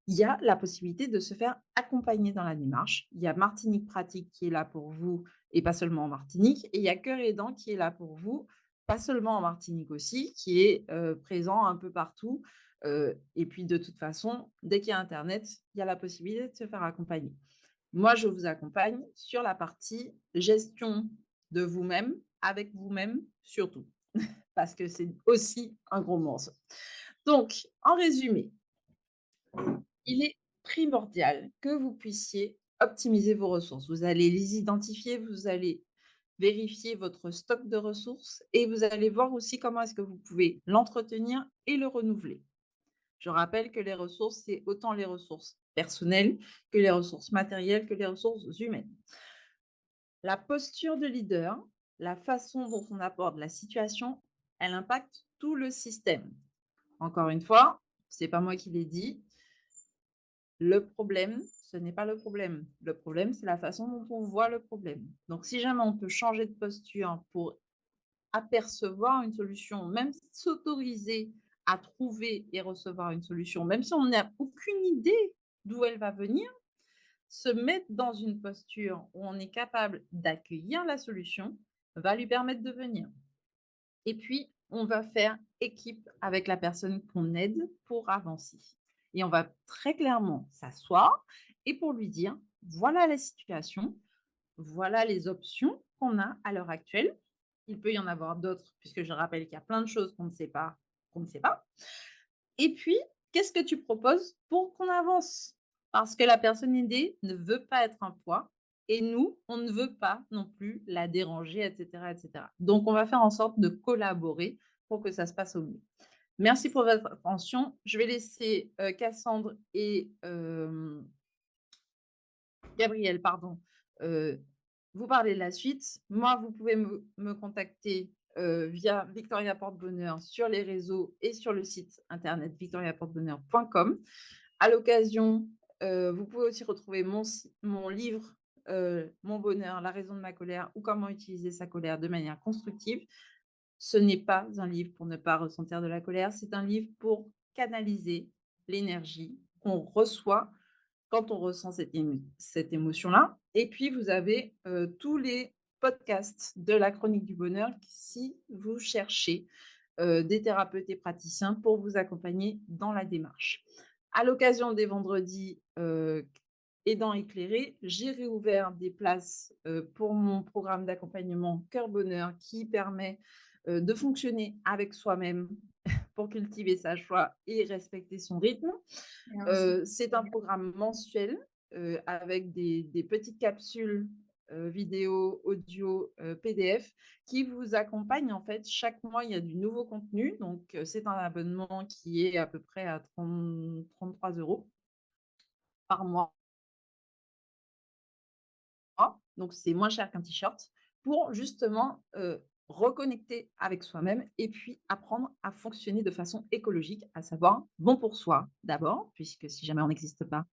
Il y a la possibilité de se faire accompagner dans la démarche. Il y a Martinique Pratique qui est là pour vous et pas seulement en Martinique. Et il y a Cœur Aidant qui est là pour vous, pas seulement en Martinique aussi, qui est présent un peu partout. Et puis de toute façon, dès qu'il y a Internet, il y a la possibilité de se faire accompagner. Moi, je vous accompagne sur la partie gestion de vous-même, avec vous-même surtout, parce que c'est aussi un gros morceau. Donc, en résumé, il est primordial que vous puissiez optimiser vos ressources. Vous allez les identifier, vous allez vérifier votre stock de ressources et vous allez voir aussi comment est-ce que vous pouvez l'entretenir et le renouveler. Je rappelle que les ressources, c'est autant les ressources personnelles que les ressources matérielles, que les ressources humaines. La posture de leader, la façon dont on aborde la situation, elle impacte tout le système. Encore une fois, c'est pas moi qui l'ai dit. Le problème, ce n'est pas le problème. Le problème, c'est la façon dont on voit le problème. Donc, si jamais on peut changer de posture pour apercevoir une solution, même s'autoriser à trouver et recevoir une solution, même si on n'a aucune idée d'où elle va venir, se mettre dans une posture où on est capable d'accueillir la solution va lui permettre de venir. Et puis, on va faire équipe avec la personne qu'on aide pour avancer. Et on va très clairement s'asseoir et pour lui dire, voilà la situation, voilà les options qu'on a à l'heure actuelle. Il peut y en avoir d'autres, puisque je rappelle qu'il y a plein de choses qu'on ne sait pas, qu'on ne sait pas. Et puis, qu'est-ce que tu proposes pour qu'on avance? Parce que la personne aidée ne veut pas être un poids et nous, on ne veut pas non plus la déranger, etc., etc. Donc, on va faire en sorte de collaborer pour que ça se passe au mieux. Merci pour votre attention. Je vais laisser Cassandre et Gabriel, pardon, vous parler de la suite. Moi, vous pouvez me contacter via Victoria Porte-Bonheur sur les réseaux et sur le site internet victoriaportebonheur.com. À l'occasion, vous pouvez aussi retrouver mon livre Mon bonheur, la raison de ma colère ou comment utiliser sa colère de manière constructive. Ce n'est pas un livre pour ne pas ressentir de la colère, c'est un livre pour canaliser l'énergie qu'on reçoit quand on ressent cette émotion-là. Et puis, vous avez tous les podcasts de la chronique du bonheur si vous cherchez des thérapeutes et praticiens pour vous accompagner dans la démarche. À l'occasion des vendredis aidants éclairés, j'ai réouvert des places pour mon programme d'accompagnement Cœur Bonheur qui permet de fonctionner avec soi-même pour cultiver sa joie et respecter son rythme. C'est un programme mensuel avec des petites capsules vidéo, audio, PDF qui vous accompagnent en fait. Chaque mois, il y a du nouveau contenu. Donc, c'est un abonnement qui est à peu près à 33 € par mois. Donc, c'est moins cher qu'un t-shirt pour justement reconnecter avec soi-même et puis apprendre à fonctionner de façon écologique, à savoir bon pour soi d'abord, puisque si jamais on n'existe pas,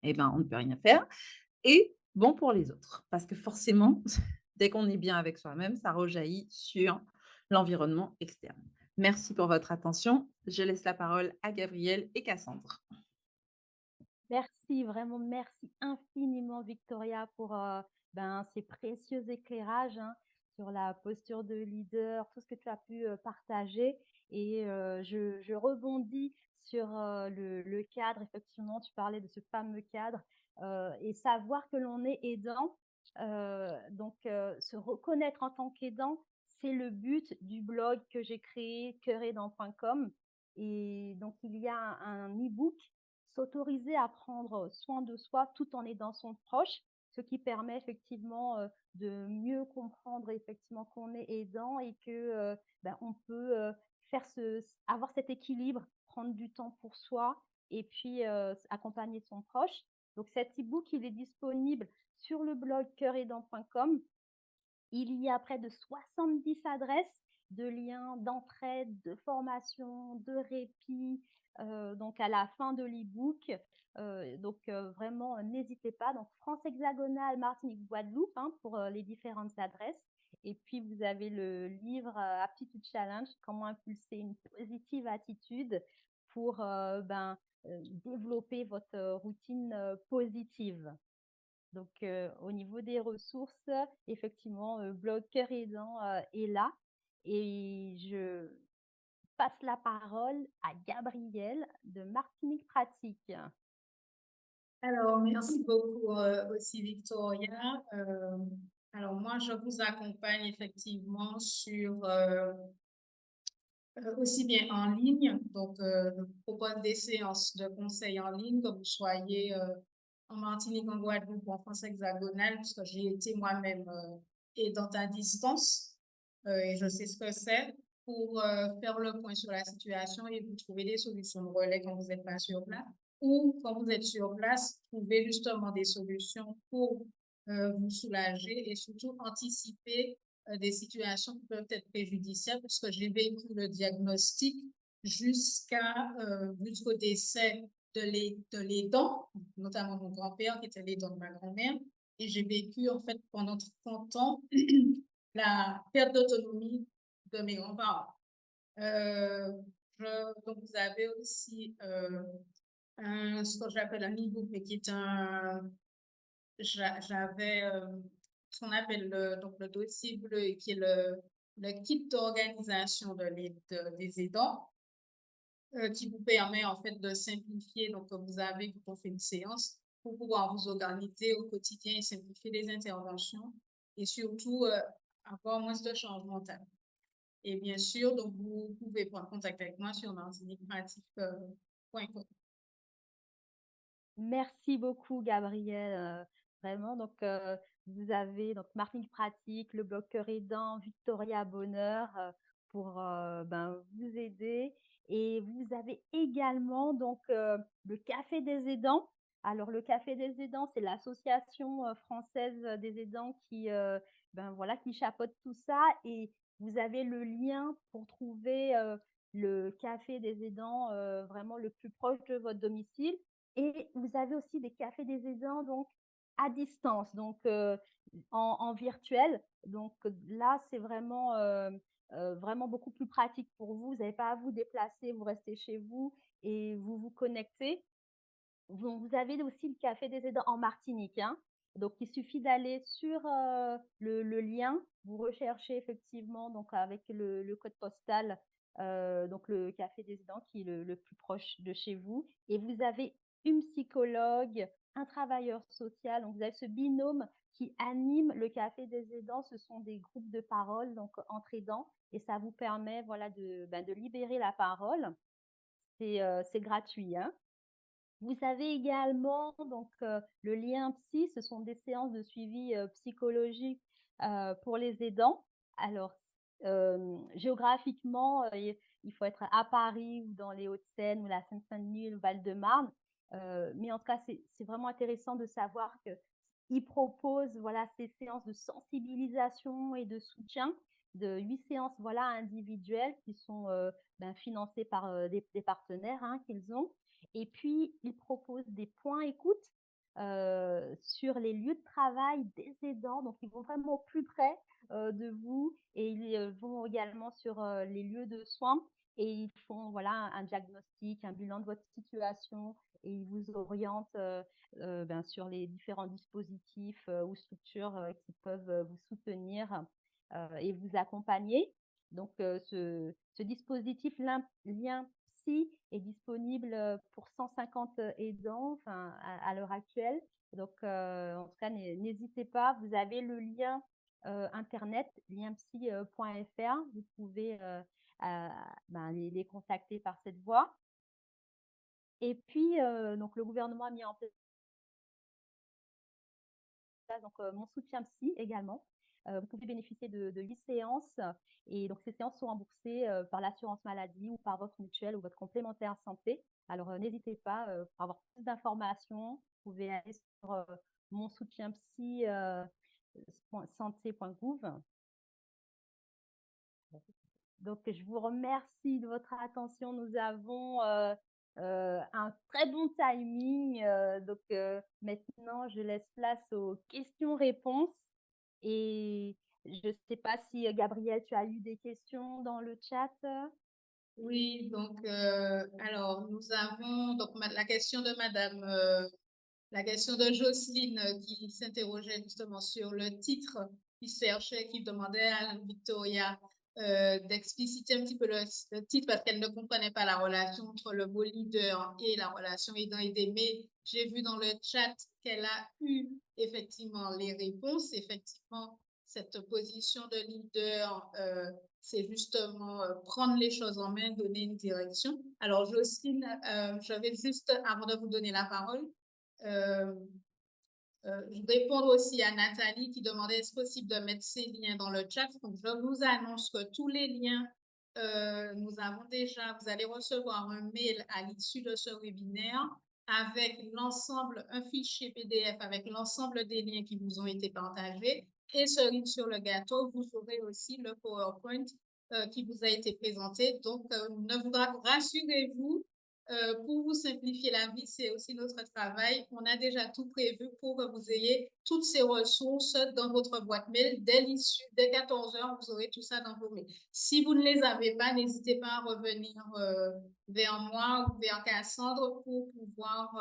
eh ben, on ne peut rien faire, et bon pour les autres. Parce que forcément, dès qu'on est bien avec soi-même, ça rejaillit sur l'environnement externe. Merci pour votre attention. Je laisse la parole à Gabriel et Cassandre. Merci, vraiment merci infiniment Victoria pour ces précieux éclairages sur la posture de leader, tout ce que tu as pu partager. Et je rebondis sur le cadre, effectivement, tu parlais de ce fameux cadre et savoir que l'on est aidant. Se reconnaître en tant qu'aidant, c'est le but du blog que j'ai créé, cœuraidant.com. Et donc, il y a un e-book, s'autoriser à prendre soin de soi tout en aidant son proche, ce qui permet effectivement de mieux comprendre effectivement qu'on est aidant et que on peut avoir cet équilibre, prendre du temps pour soi et puis accompagner son proche. Donc cet e-book, il est disponible sur le blog cœuraidant.com. Il y a près de 70 adresses de liens d'entraide, de formation, de répit, donc à la fin de l'e-book. Vraiment, n'hésitez pas. Donc France hexagonale, Martinique, Guadeloupe pour les différentes adresses. Et puis, vous avez le livre Aptitude Challenge, comment impulser une positive attitude pour développer votre routine positive. Donc, au niveau des ressources, effectivement, Blog Cœur Aidant est là. Et je passe la parole à Gabrielle de Martinique Pratique. Alors, merci beaucoup aussi, Victoria. Alors, moi, je vous accompagne effectivement sur aussi bien en ligne, donc je propose des séances de conseils en ligne, que vous soyez en Martinique, en Guadeloupe ou en France hexagonale, puisque j'ai été moi-même aidante à distance et je sais ce que c'est pour faire le point sur la situation et vous trouver des solutions de relais quand vous n'êtes pas sur place ou quand vous êtes sur place, trouver justement des solutions pour vous soulager et surtout anticiper des situations qui peuvent être préjudiciables parce que j'ai vécu le diagnostic jusqu'au décès de l'aidant, notamment mon grand-père qui était l'aidant de ma grand-mère. Et j'ai vécu en fait pendant 30 ans la perte d'autonomie de mes grands-parents. Donc vous avez aussi ce que j'appelle un e-book, mais qui est j'avais ce qu'on appelle donc le dossier bleu, qui est le kit d'organisation des aidants, qui vous permet en fait de simplifier. Donc, quand on fait une séance, pour pouvoir vous organiser au quotidien et simplifier les interventions et surtout avoir moins de charge mentale. Et bien sûr, donc vous pouvez prendre contact avec moi sur martiniquepratique.com. Merci beaucoup Gabrielle, vraiment donc vous avez donc Martinique Pratique, le bloc Cœur Aidant, Victoria Bonheur, pour, vous aider et vous avez également donc le Café des aidants. Alors le Café des aidants, c'est l'association, française, des aidants qui, voilà, qui chapeaute tout ça et vous avez le lien pour trouver, le Café des aidants, vraiment le plus proche de votre domicile. Et vous avez aussi des cafés des aidants donc à distance, donc en virtuel. Donc là, c'est vraiment beaucoup plus pratique pour vous. Vous n'avez pas à vous déplacer, vous restez chez vous et vous vous connectez. Vous avez aussi le café des aidants en Martinique, hein. Donc il suffit d'aller sur, le lien. Vous recherchez effectivement donc avec le code postal, donc le café des aidants qui est le plus proche de chez vous et vous avez une psychologue, un travailleur social. Donc vous avez ce binôme qui anime le café des aidants. Ce sont des groupes de parole donc entre aidants et ça vous permet voilà de libérer la parole. C'est gratuit, hein. Vous avez également donc le lien psy, ce sont des séances de suivi, psychologique, pour les aidants. Alors, géographiquement, il faut être à Paris ou dans les Hauts-de-Seine ou la Seine-Saint-Denis, le Val-de-Marne. Mais en tout cas, c'est vraiment intéressant de savoir qu'ils proposent, voilà, ces séances de sensibilisation et de soutien, de 8 séances, voilà, individuelles qui sont, financées par, des partenaires, hein, qu'ils ont et puis, ils proposent des points écoute sur les lieux de travail des aidants. Donc, ils vont vraiment au plus près de vous et ils vont également sur les lieux de soins et ils font voilà, un diagnostic, un bilan de votre situation et ils vous orientent sur les différents dispositifs ou structures qui peuvent vous soutenir et vous accompagner. Donc, ce dispositif Lien Psy est disponible pour 150 aidants enfin, à l'heure actuelle. Donc, en tout cas, n'hésitez pas. Vous avez le lien internet lienpsy.fr. Vous pouvez les contacter par cette voie. Et puis, donc, le gouvernement a mis en place donc, mon soutien psy également. Vous pouvez bénéficier de 8 séances et donc ces séances sont remboursées par l'assurance maladie ou par votre mutuelle ou votre complémentaire santé. Alors n'hésitez pas, pour avoir plus d'informations, vous pouvez aller sur mon soutien psy santé.gouv. Donc je vous remercie de votre attention. Nous avons un très bon timing. Donc maintenant, je laisse place aux questions-réponses. Et je ne sais pas si Gabrielle, tu as eu des questions dans le chat. Oui, donc alors nous avons donc la question de Jocelyne qui s'interrogeait justement sur le titre, qui demandait à Victoria d'expliciter un petit peu le titre parce qu'elle ne comprenait pas la relation entre le mot leader et la relation aidant-aidé. Mais j'ai vu dans le chat qu'elle a eu effectivement les réponses. Effectivement, cette position de leader c'est justement prendre les choses en main, donner une direction. Alors, Jocelyne, je vais juste, avant de vous donner la parole, euh, je réponds aussi à Nathalie qui demandait est-ce possible de mettre ces liens dans le chat. Donc, je vous annonce que tous les liens, nous avons déjà, vous allez recevoir un mail à l'issue de ce webinaire avec l'ensemble, un fichier PDF avec l'ensemble des liens qui vous ont été partagés. Et cerise sur le gâteau, vous aurez aussi le PowerPoint qui vous a été présenté. Donc, rassurez-vous, pour vous simplifier la vie, c'est aussi notre travail. On a déjà tout prévu pour que vous ayez toutes ces ressources dans votre boîte mail. Dès 14 heures, vous aurez tout ça dans vos mails. Si vous ne les avez pas, n'hésitez pas à revenir vers moi ou vers Cassandre pour pouvoir,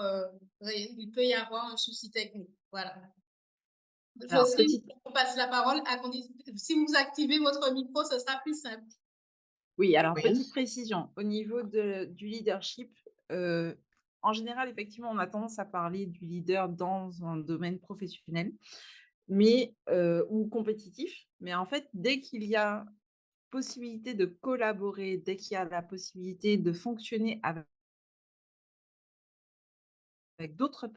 il peut y avoir un souci technique. Voilà. Alors, Jocelyne, on passe la parole si vous activez votre micro, ce sera plus simple. Oui, alors Oui. petite précision, au niveau du leadership, en général, effectivement, on a tendance à parler du leader dans un domaine professionnel, mais ou compétitif. Mais en fait, dès qu'il y a possibilité de collaborer, dès qu'il y a la possibilité de fonctionner avec d'autres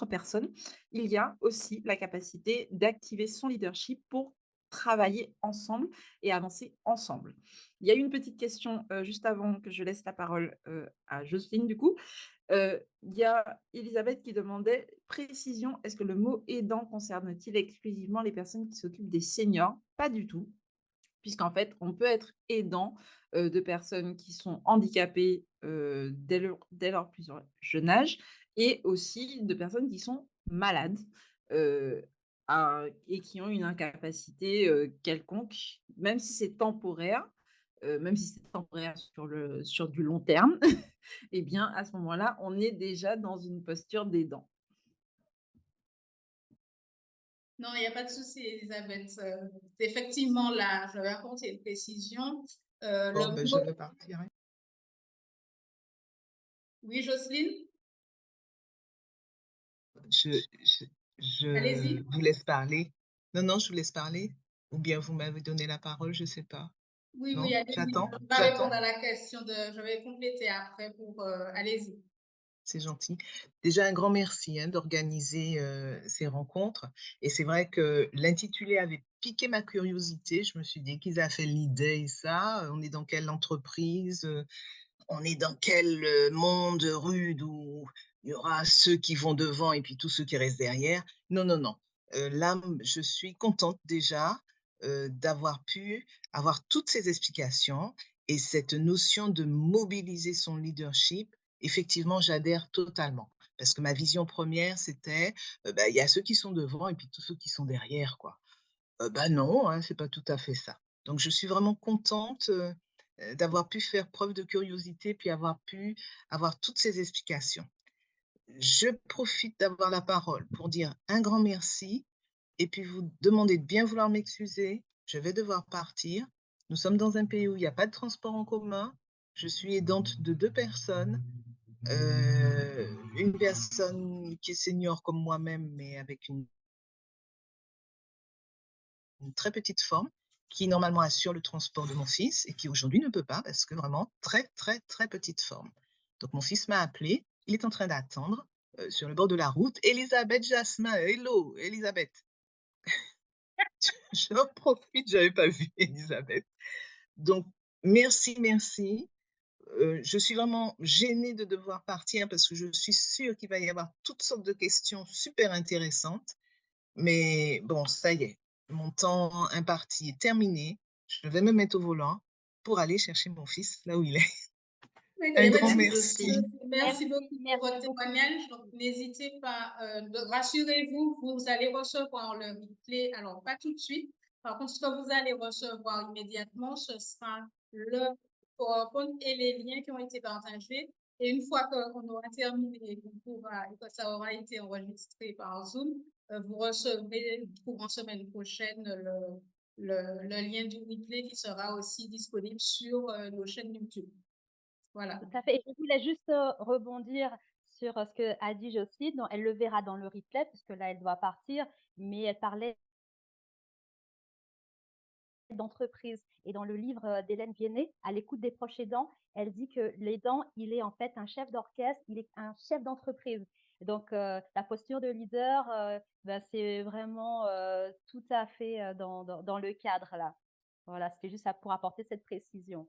personnes, il y a aussi la capacité d'activer son leadership pour travailler ensemble et avancer ensemble. Il y a une petite question juste avant que je laisse la parole à Jocelyne, du coup. Il y a Elisabeth qui demandait précision, est-ce que le mot aidant concerne-t-il exclusivement les personnes qui s'occupent des seniors? Pas du tout, puisqu'en fait, on peut être aidant de personnes qui sont handicapées dès leur plus jeune âge et aussi de personnes qui sont malades et qui ont une incapacité quelconque, même si c'est temporaire, sur du long terme, eh bien, à ce moment-là, on est déjà dans une posture d'aidant. Non, il n'y a pas de souci, Elisabeth. Effectivement, là, je vais apporter une précision. Bon, ben, je vais partir. Hein. Oui, Jocelyne, Je, je allez-y. vous laisse parler. Non, non, je vous laisse parler. Ou bien vous m'avez donné la parole, je ne sais pas. Oui, Non, oui, allez-y. j'attends. Je vais répondre à la question je vais compléter après pour, allez-y. C'est gentil. Déjà, un grand merci d'organiser ces rencontres. Et c'est vrai que l'intitulé avait piqué ma curiosité. Je me suis dit qu'ils a fait l'idée et ça. On est dans quelle entreprise? On est dans quel monde rude où il y aura ceux qui vont devant et puis tous ceux qui restent derrière? Non, non, non. Là, je suis contente déjà d'avoir pu avoir toutes ces explications et cette notion de mobiliser son leadership. Effectivement, j'adhère totalement. Parce que ma vision première, c'était, il y a ceux qui sont devant et puis tous ceux qui sont derrière, quoi. Non, hein, c'est pas tout à fait ça. Donc je suis vraiment contente, d'avoir pu faire preuve de curiosité, puis avoir pu avoir toutes ces explications. Je profite d'avoir la parole pour dire un grand merci et puis vous demander de bien vouloir m'excuser. Je vais devoir partir. Nous sommes dans un pays où il n'y a pas de transport en commun. Je suis aidante de 2 personnes, une personne qui est senior comme moi-même, mais avec une très petite forme, qui normalement assure le transport de mon fils et qui aujourd'hui ne peut pas parce que vraiment très, très, très petite forme. Donc mon fils m'a appelé, il est en train d'attendre sur le bord de la route. Elisabeth Jasmin, hello, Elisabeth. J'en profite, je n'avais pas vu Elisabeth. Donc merci, merci. Je suis vraiment gênée de devoir partir parce que je suis sûre qu'il va y avoir toutes sortes de questions super intéressantes. Mais bon, ça y est, mon temps imparti est terminé. Je vais me mettre au volant pour aller chercher mon fils là où il est. Un grand merci. Merci beaucoup pour Merci votre beaucoup. témoignage. Donc, n'hésitez pas, rassurez-vous, vous allez recevoir le replay. Alors, pas tout de suite. Par contre, ce que vous allez recevoir immédiatement, ce sera le PowerPoint et les liens qui ont été partagés. Et une fois qu'on aura terminé et que ça aura été enregistré par Zoom, vous recevrez courant semaine prochaine le lien du replay qui sera aussi disponible sur nos chaînes YouTube. Voilà. Tout à fait. Et je voulais juste rebondir sur ce que a dit Jocelyne. Donc, elle le verra dans le replay, puisque là, elle doit partir, mais elle parlait d'entreprise. Et dans le livre d'Hélène Viennet, À l'écoute des proches aidants, elle dit que l'aidant, il est en fait un chef d'orchestre, il est un chef d'entreprise. Donc, la posture de leader, bah, c'est vraiment tout à fait dans le cadre là. Voilà, c'était juste ça pour apporter cette précision.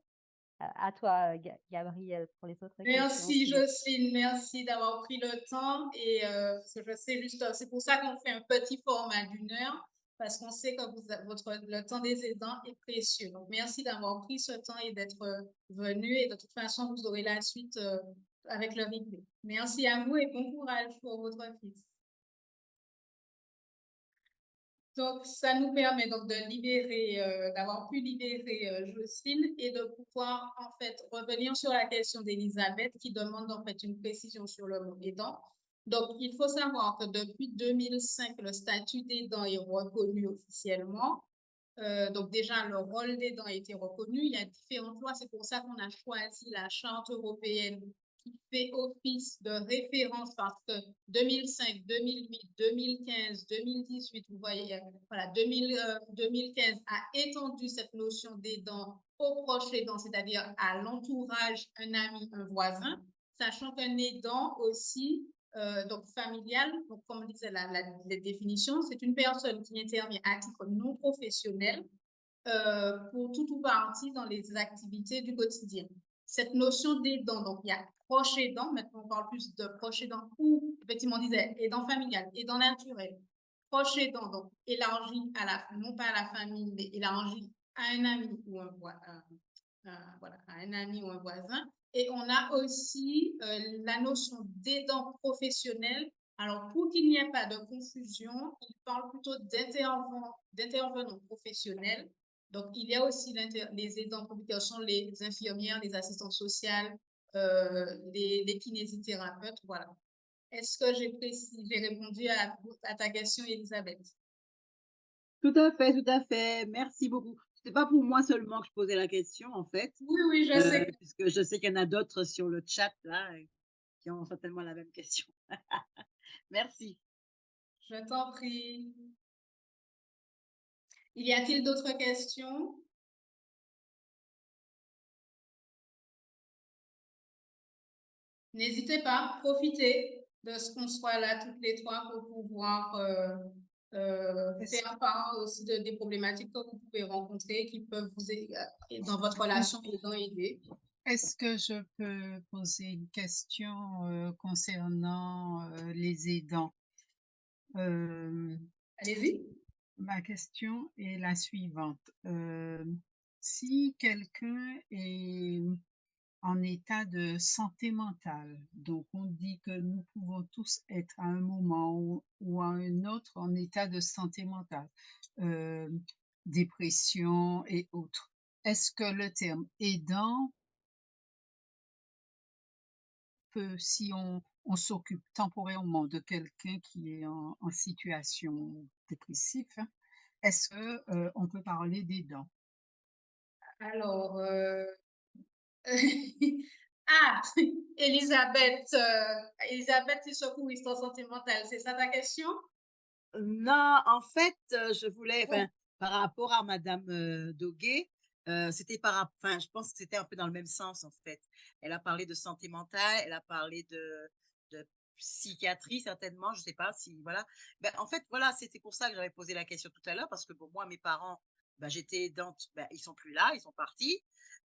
À toi, Gabriel, pour les autres questions, Merci s'il y a. Jocelyne, merci d'avoir pris le temps et parce que je sais juste, c'est pour ça qu'on fait un petit format d'1 heure parce qu'on sait que le temps des aidants est précieux. Donc merci d'avoir pris ce temps et d'être venu et de toute façon vous aurez la suite avec le replay. Merci à vous et bon courage pour votre fils. Donc, ça nous permet donc de libérer, d'avoir pu libérer Jocelyne et de pouvoir en fait revenir sur la question d'Elisabeth qui demande en fait une précision sur le mot aidant. Donc, il faut savoir que depuis 2005, le statut d'aidant est reconnu officiellement. Donc, déjà, le rôle d'aidant a été reconnu. Il y a différentes lois. C'est pour ça qu'on a choisi la Charte européenne qui fait office de référence parce que 2005, 2008, 2015, 2018, vous voyez, voilà, 2015 a étendu cette notion d'aidant aux proches aidants, c'est-à-dire à l'entourage, un ami, un voisin, sachant qu'un aidant aussi, donc familial, donc comme disait les définitions, c'est une personne qui intervient à titre non professionnel pour tout ou partie dans les activités du quotidien. Cette notion d'aidant, donc il y a proche aidant, maintenant on parle plus de proche aidant ou effectivement on disait aidant familial, aidant naturel, proche aidant, donc élargi à non pas à la famille, mais élargi à un ami ou voilà, à un ami ou un voisin. Et on a aussi la notion d'aidant professionnel. Alors, pour qu'il n'y ait pas de confusion, il parle plutôt d'intervenants professionnels. Donc, il y a aussi les aidants qui sont les infirmières, les assistantes sociales, les kinésithérapeutes, voilà. Est-ce que j'ai répondu à ta question, Elisabeth? Tout à fait, tout à fait. Merci beaucoup. C'était pas pour moi seulement que je posais la question, en fait, Oui, oui, je sais. puisque je sais qu'il y en a d'autres sur le chat là, qui ont certainement la même question. Merci. Je t'en prie. Y a-t-il d'autres questions? N'hésitez pas, profitez de ce qu'on soit là toutes les trois pour pouvoir faire part aussi des problématiques que vous pouvez rencontrer qui peuvent vous aider dans votre relation aidant-aidé. Est-ce que je peux poser une question concernant les aidants? Allez-y. Ma question est la suivante. Si quelqu'un est en état de santé mentale, donc on dit que nous pouvons tous être à un moment ou à un autre en état de santé mentale, dépression et autres. Est-ce que le terme aidant peut, si on s'occupe temporairement de quelqu'un qui est en situation dépressive, est-ce que on peut parler d'aidant? Alors, ah, Elisabeth, Elisabeth, c'est secouriste en santé mentale, c'est ça ta question? Non, en fait, je voulais, Oh, enfin, par rapport à madame, Doguet, c'était enfin, je pense que c'était un peu dans le même sens, en fait. Elle a parlé de santé mentale, elle a parlé de psychiatrie certainement, je sais pas si voilà. Ben, en fait, voilà, c'était pour ça que j'avais posé la question tout à l'heure parce que bon, moi, mes parents, ben, j'étais aidante, ben, ils sont plus là, ils sont partis.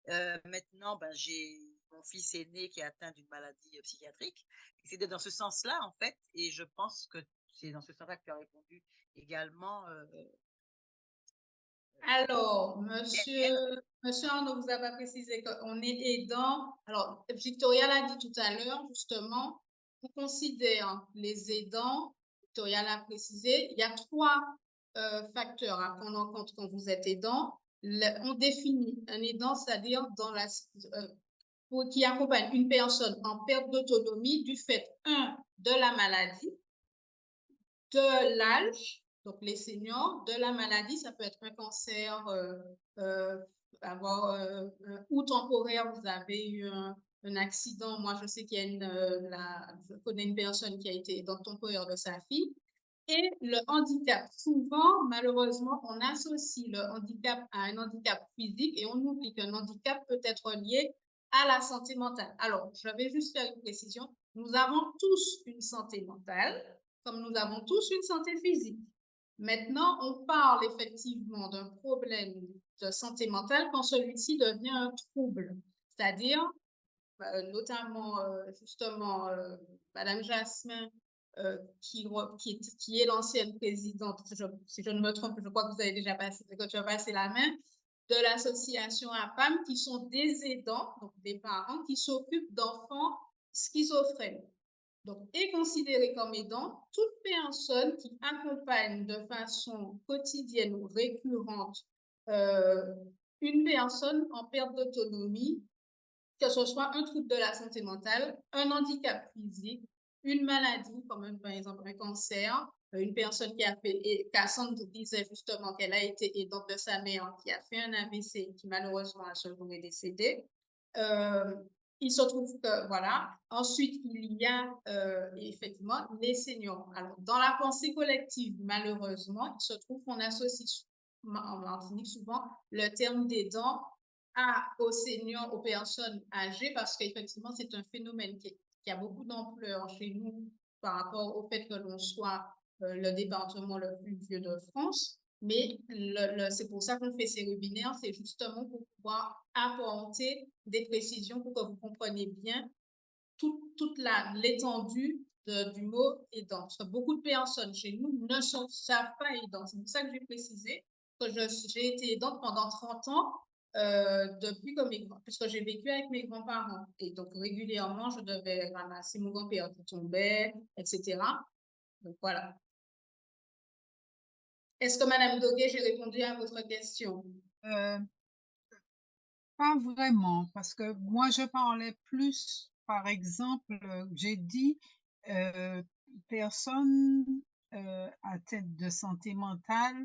Maintenant, ben, j'ai mon fils aîné qui est atteint d'une maladie, psychiatrique. C'était dans ce sens-là, en fait, et je pense que c'est dans ce sens-là que tu as répondu également, alors, Gabriel. monsieur Arnaud vous a pas précisé qu'on est aidant. Alors, Victoria l'a dit tout à l'heure, justement, on considère les aidants, Victoria l'a précisé, il y a trois facteurs à prendre en compte quand vous êtes aidant. On définit un aidant, c'est-à-dire qui accompagne une personne en perte d'autonomie du fait, de la maladie, de l'âge, donc les seniors, de la maladie, ça peut être un cancer, ou temporaire, vous avez eu un accident. Moi, je sais qu'il y a je connais une personne qui a été dans le temporaire de sa fille. et le handicap. Souvent, malheureusement, on associe le handicap à un handicap physique et on oublie qu'un handicap peut être lié à la santé mentale. Alors, je vais juste faire une précision. Nous avons tous une santé mentale, comme nous avons tous une santé physique. Maintenant, on parle effectivement d'un problème de santé mentale quand celui-ci devient un trouble, c'est-à-dire notamment justement Madame Jasmin, qui est l'ancienne présidente, si je ne me trompe, je crois que vous avez déjà passé la main, de l'association APAM, qui sont des aidants, donc des parents qui s'occupent d'enfants schizophrènes. Donc, est considéré comme aidant toute personne qui accompagne de façon quotidienne ou récurrente une personne en perte d'autonomie, que ce soit un trouble de la santé mentale, un handicap physique, une maladie, comme par exemple un cancer, une personne qui a fait, et Cassandre disait justement qu'elle a été aidante de sa mère qui a fait un AVC, qui malheureusement à ce jour est décédée. Il se trouve que, voilà. Ensuite, il y a effectivement les seniors. Alors, dans la pensée collective, malheureusement, il se trouve qu'on associe souvent le terme d'aidant aux seniors, aux personnes âgées, parce qu'effectivement, c'est un phénomène qui a beaucoup d'ampleur chez nous par rapport au fait que l'on soit le département le plus vieux de France. Mais c'est pour ça qu'on fait ces webinaires, c'est justement pour pouvoir apporter des précisions pour que vous compreniez bien toute l'étendue du mot aidant. Parce que beaucoup de personnes chez nous ne savent pas aidant. C'est pour ça que j'ai précisé que j'ai été aidante pendant 30 ans puisque j'ai vécu avec mes grands-parents. Et donc, régulièrement, je devais ramasser mon grand-père qui tombait, etc. Donc, voilà. Est-ce que, Madame Doguet, j'ai répondu à votre question? Euh, Pas vraiment, parce que moi, je parlais plus, par exemple, j'ai dit personne atteinte de santé mentale,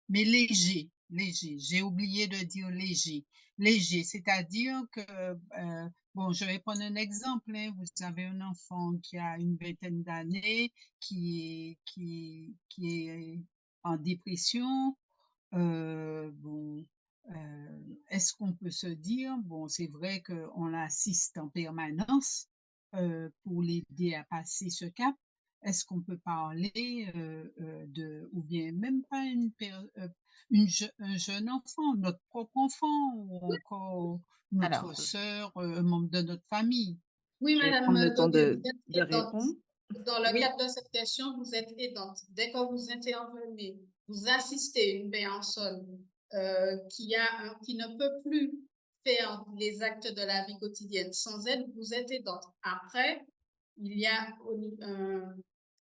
mais léger, léger. J'ai oublié de dire léger. Léger, c'est-à-dire que, bon, je vais prendre un exemple, hein. Vous avez un enfant qui a une vingtaine d'années, qui est en dépression. Bon, est-ce qu'on peut se dire, bon, c'est vrai qu'on l'assiste en permanence pour l'aider à passer ce cap. Est-ce qu'on peut parler ou bien même pas un jeune enfant, notre propre enfant, ou encore Alors, notre sœur, un membre de notre famille? Oui, je vais Madame prendre le temps Doguet, vous de êtes aidante. répondre. Dans le Oui, cadre de cette question, vous êtes aidante. Dès que vous intervenez, vous assistez une personne qui ne peut plus faire les actes de la vie quotidienne sans aide, vous êtes aidante. Après, il y a,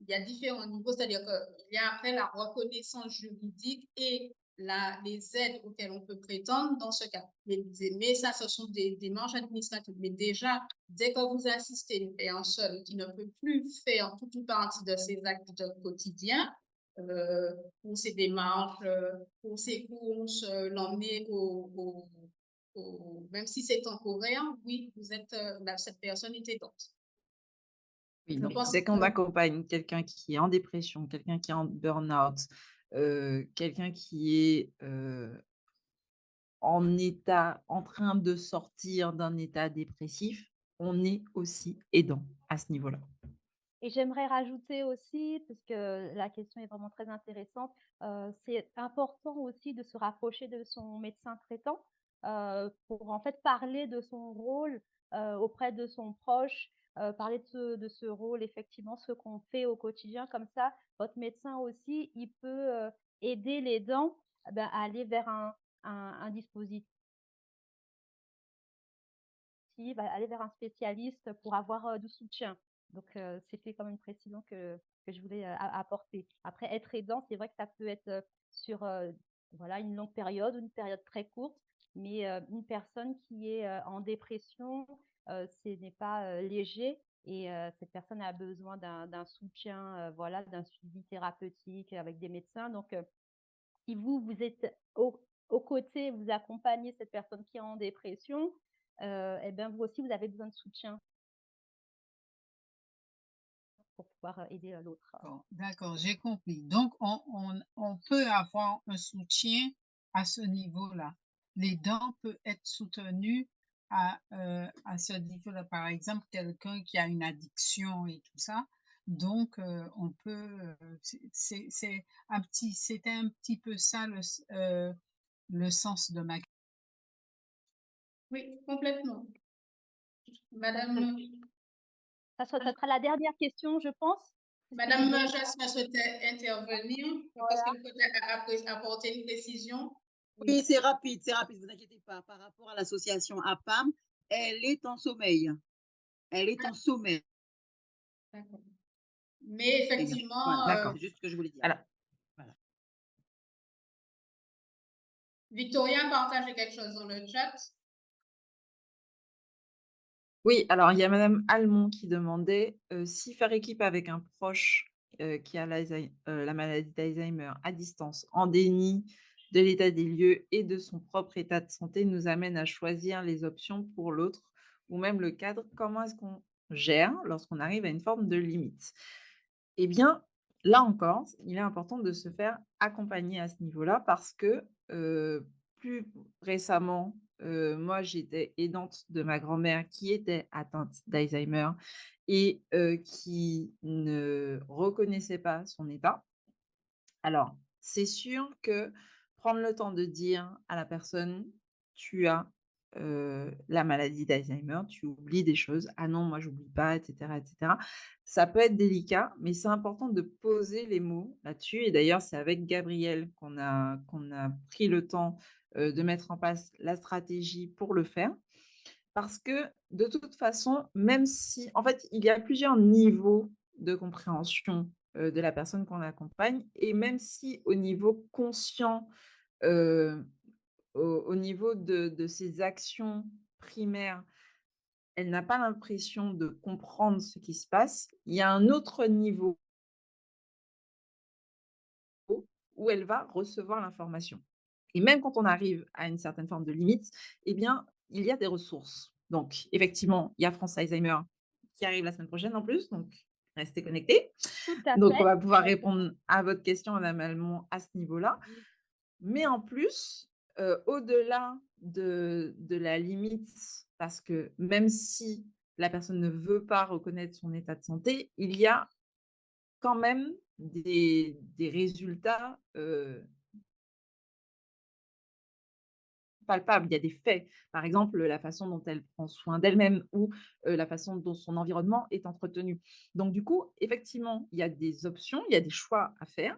il y a différents niveaux, c'est-à-dire qu'il y a après la reconnaissance juridique et les aides auxquelles on peut prétendre dans ce cas. Mais ça, ce sont des démarches administratives. Mais déjà, dès que vous assistez une personne qui ne peut plus faire toute une partie de ses actes quotidiens, pour ses démarches, pour ses courses, l'emmener même si c'est temporaire, oui, cette personne est aidante. oui, Je donc pense dès qu'on que accompagne quelqu'un qui est en dépression, quelqu'un qui est en burn-out, quelqu'un qui est en train de sortir d'un état dépressif, on est aussi aidant à ce niveau-là. Et j'aimerais rajouter aussi, parce que la question est vraiment très intéressante, c'est important aussi de se rapprocher de son médecin traitant pour en fait parler de son rôle auprès de son proche, parler de ce rôle, effectivement, ce qu'on fait au quotidien. Comme ça, votre médecin aussi, il peut aider les dents à aller vers un dispositif, aller vers un spécialiste pour avoir du soutien. Donc, c'était comme une précision que je voulais apporter. Après, être aidant, c'est vrai que ça peut être sur voilà, une longue période ou une période très courte, mais une personne qui est en dépression, ce n'est pas léger et cette personne a besoin d'un soutien, voilà, d'un suivi thérapeutique avec des médecins. Donc, si vous êtes aux côtés, vous accompagnez cette personne qui est en dépression, eh bien, vous aussi, vous avez besoin de soutien. pour pouvoir aider l'autre. D'accord, j'ai compris. Donc, on peut avoir un soutien à ce niveau-là. L'aidant peut être soutenu à ce niveau-là. Par exemple, quelqu'un qui a une addiction et tout ça. Donc, on peut, c'était un petit peu ça le sens de ma. Oui, complètement. Euh, Madame, Ça sera la dernière question, je pense. Est-ce que j'ai Madame d'autres Jasmin souhaitait intervenir parce Voilà. qu'elle peut apporter une précision. Oui, c'est rapide, vous inquiétez pas. Par rapport à l'association APAM, elle est en sommeil. Elle est en sommeil. D'accord. Mais effectivement, Voilà, c'est juste ce que je voulais dire. Alors, Voilà. Victoria a partagé quelque chose dans le chat. oui, alors il y a Madame Almond qui demandait si faire équipe avec un proche qui a la maladie d'Alzheimer à distance, en déni de l'état des lieux et de son propre état de santé, nous amène à choisir les options pour l'autre ou même le cadre. Comment est-ce qu'on gère lorsqu'on arrive à une forme de limite? Eh bien, là encore, il est important de se faire accompagner à ce niveau-là parce que, plus récemment, moi, j'étais aidante de ma grand-mère qui était atteinte d'Alzheimer et qui ne reconnaissait pas son état. Alors, c'est sûr que prendre le temps de dire à la personne: «Tu as, la maladie d'Alzheimer, tu oublies des choses». «Ah non, moi j'oublie pas», et cetera, et cetera. Ça peut être délicat, mais c'est important de poser les mots là-dessus et d'ailleurs, c'est avec Gabrielle qu'on a pris le temps, de mettre en place la stratégie pour le faire. Parce que de toute façon, même si en fait, il y a plusieurs niveaux de compréhension, de la personne qu'on accompagne et même si au niveau conscient, heu, au niveau de ses actions primaires, elle n'a pas l'impression de comprendre ce qui se passe, il y a un autre niveau où elle va recevoir l'information. Et même quand on arrive à une certaine forme de limite, eh bien, il y a des ressources. Donc, effectivement, il y a France Alzheimer qui arrive la semaine prochaine en plus, donc restez connectés. Tout à Donc, on fait, va pouvoir exactement. répondre à votre question, madame Almond, à ce niveau-là. Mais en plus, au-delà de la limite, parce que même si la personne ne veut pas reconnaître son état de santé, il y a quand même des résultats, palpable, il y a des faits. Par exemple, la façon dont elle prend soin d'elle-même ou, la façon dont son environnement est entretenu. Donc du coup, effectivement, il y a des options, il y a des choix à faire,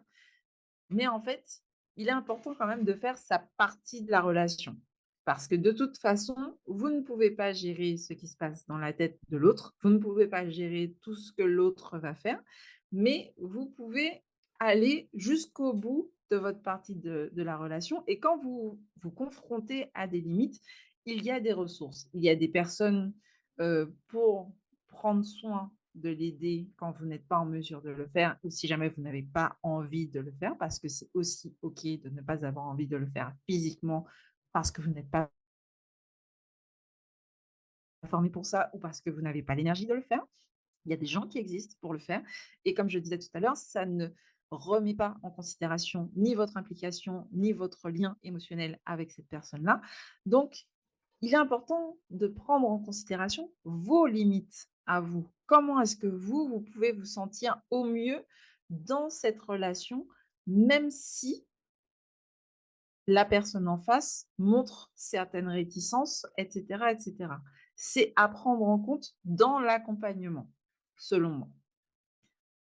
mais en fait, il est important quand même de faire sa partie de la relation. Parce que de toute façon, vous ne pouvez pas gérer ce qui se passe dans la tête de l'autre, vous ne pouvez pas gérer tout ce que l'autre va faire, mais vous pouvez aller jusqu'au bout de votre partie de la relation. Et quand vous vous confrontez à des limites, il y a des ressources. Il y a des personnes pour prendre soin de l'aider quand vous n'êtes pas en mesure de le faire ou si jamais vous n'avez pas envie de le faire, parce que c'est aussi OK de ne pas avoir envie de le faire physiquement parce que vous n'êtes pas formé pour ça ou parce que vous n'avez pas l'énergie de le faire. Il y a des gens qui existent pour le faire et comme je disais tout à l'heure, ça ne remet pas en considération ni votre implication, ni votre lien émotionnel avec cette personne-là. Donc, il est important de prendre en considération vos limites à vous. Comment est-ce que vous pouvez vous sentir au mieux dans cette relation, même si la personne en face montre certaines réticences, et cetera, et cetera. C'est à prendre en compte dans l'accompagnement, selon moi.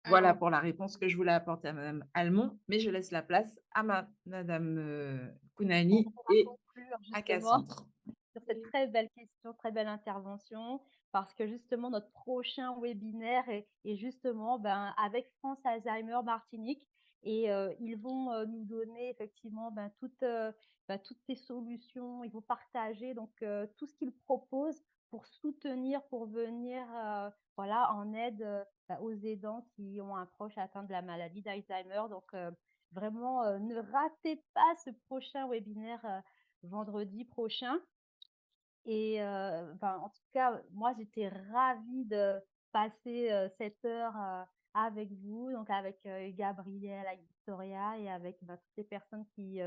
Voilà Alors, Alors, pour la réponse que je voulais apporter à madame Almond, mais je laisse la place à madame, on Kounani pourra et conclure à justement Cassandre. sur cette très belle question, très belle intervention, parce que justement notre prochain webinaire est justement, ben, avec France Alzheimer Martinique et ils vont, nous donner effectivement, ben, toutes ces solutions. Ils vont partager donc tout ce qu'ils proposent pour soutenir, pour venir, voilà, en aide, bah, aux aidants qui ont un proche atteint de la maladie d'Alzheimer. Donc vraiment, ne ratez pas ce prochain webinaire, vendredi prochain. Et en tout cas, moi, j'étais ravie passer cette heure avec vous, donc avec Gabrielle, avec Victoria et avec toutes les personnes qui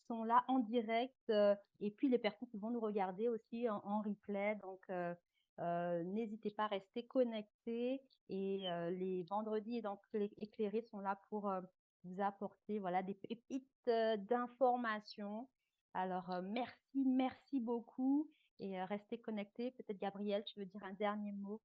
sont là en direct et puis les personnes qui vont nous regarder aussi en replay. Donc, n'hésitez pas à rester connectés et les vendredis donc éclairés sont là pour vous apporter voilà, des pépites d'informations. Alors, merci beaucoup et restez connectés. Peut-être Gabrielle, tu veux dire un dernier mot?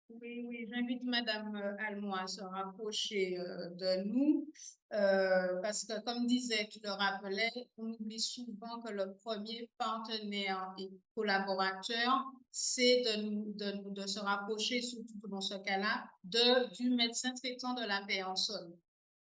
Oui, oui, j'invite Madame Almo à se rapprocher de nous parce que, comme disait, tu le rappelais, on oublie souvent que le premier partenaire et collaborateur, c'est de se rapprocher, surtout dans ce cas-là, du médecin traitant de la personne.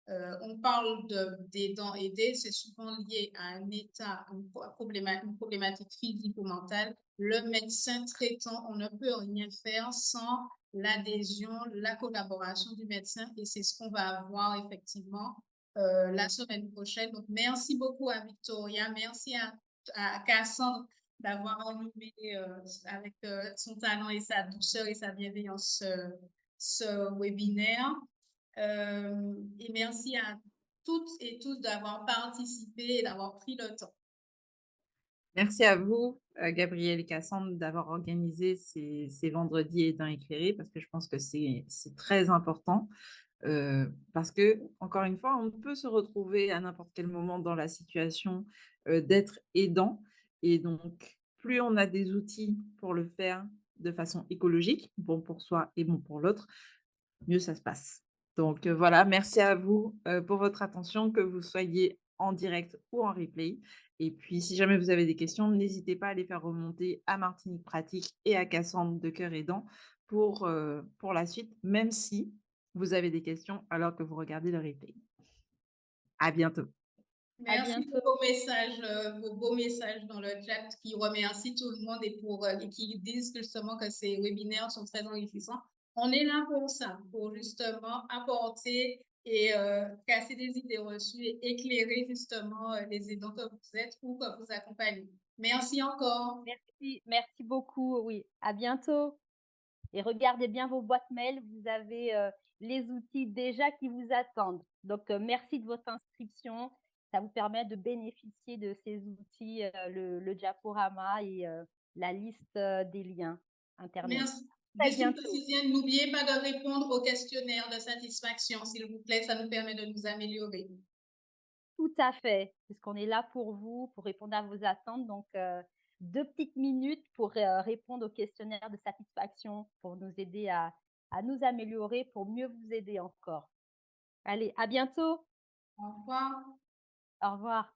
On parle d'aidants aidés, c'est souvent lié à un état, une problématique physique ou mentale. Le médecin traitant, on ne peut rien faire sans l'adhésion, la collaboration du médecin et c'est ce qu'on va avoir effectivement la semaine prochaine. Donc, merci beaucoup à Victoria, merci à Cassandre d'avoir animé avec son talent et sa douceur et sa bienveillance ce webinaire. Et merci à toutes et tous d'avoir participé et d'avoir pris le temps. Merci à vous, Gabrielle et Cassandre, d'avoir organisé ces vendredis étangs éclairés parce que je pense que c'est très important. Parce que, encore une fois, on peut se retrouver à n'importe quel moment dans la situation d'être aidant. Et donc, plus on a des outils pour le faire de façon écologique, bon pour soi et bon pour l'autre, mieux ça se passe. Donc voilà, merci à vous pour votre attention, que vous soyez en direct ou en replay. Et puis, si jamais vous avez des questions, n'hésitez pas à les faire remonter à Martinique Pratique et à Cassandre de Cœur Aidant pour la suite, même si vous avez des questions alors que vous regardez le replay. À bientôt. À Merci bientôt. pour vos beaux messages dans le chat qui remercient tout le monde et qui disent justement que ces webinaires sont très enrichissants. On est là pour ça, pour justement apporter et casser des idées reçues et éclairer justement les aidants que vous êtes ou que vous accompagnez. Merci encore. Merci beaucoup. Oui, à bientôt. Et regardez bien vos boîtes mail, vous avez les outils déjà qui vous attendent. Donc, merci de votre inscription. Ça vous permet de bénéficier de ces outils, le Diaporama et la liste des liens Internet. Merci. Très Juste une bientôt. précision, n'oubliez pas de répondre au questionnaire de satisfaction, s'il vous plaît, ça nous permet de nous améliorer. Tout à fait, puisqu'on est là pour vous, pour répondre à vos attentes. Donc, 2 petites minutes pour répondre au questionnaire de satisfaction, pour nous aider à nous améliorer, pour mieux vous aider encore. Allez, à bientôt. Au revoir. Au revoir.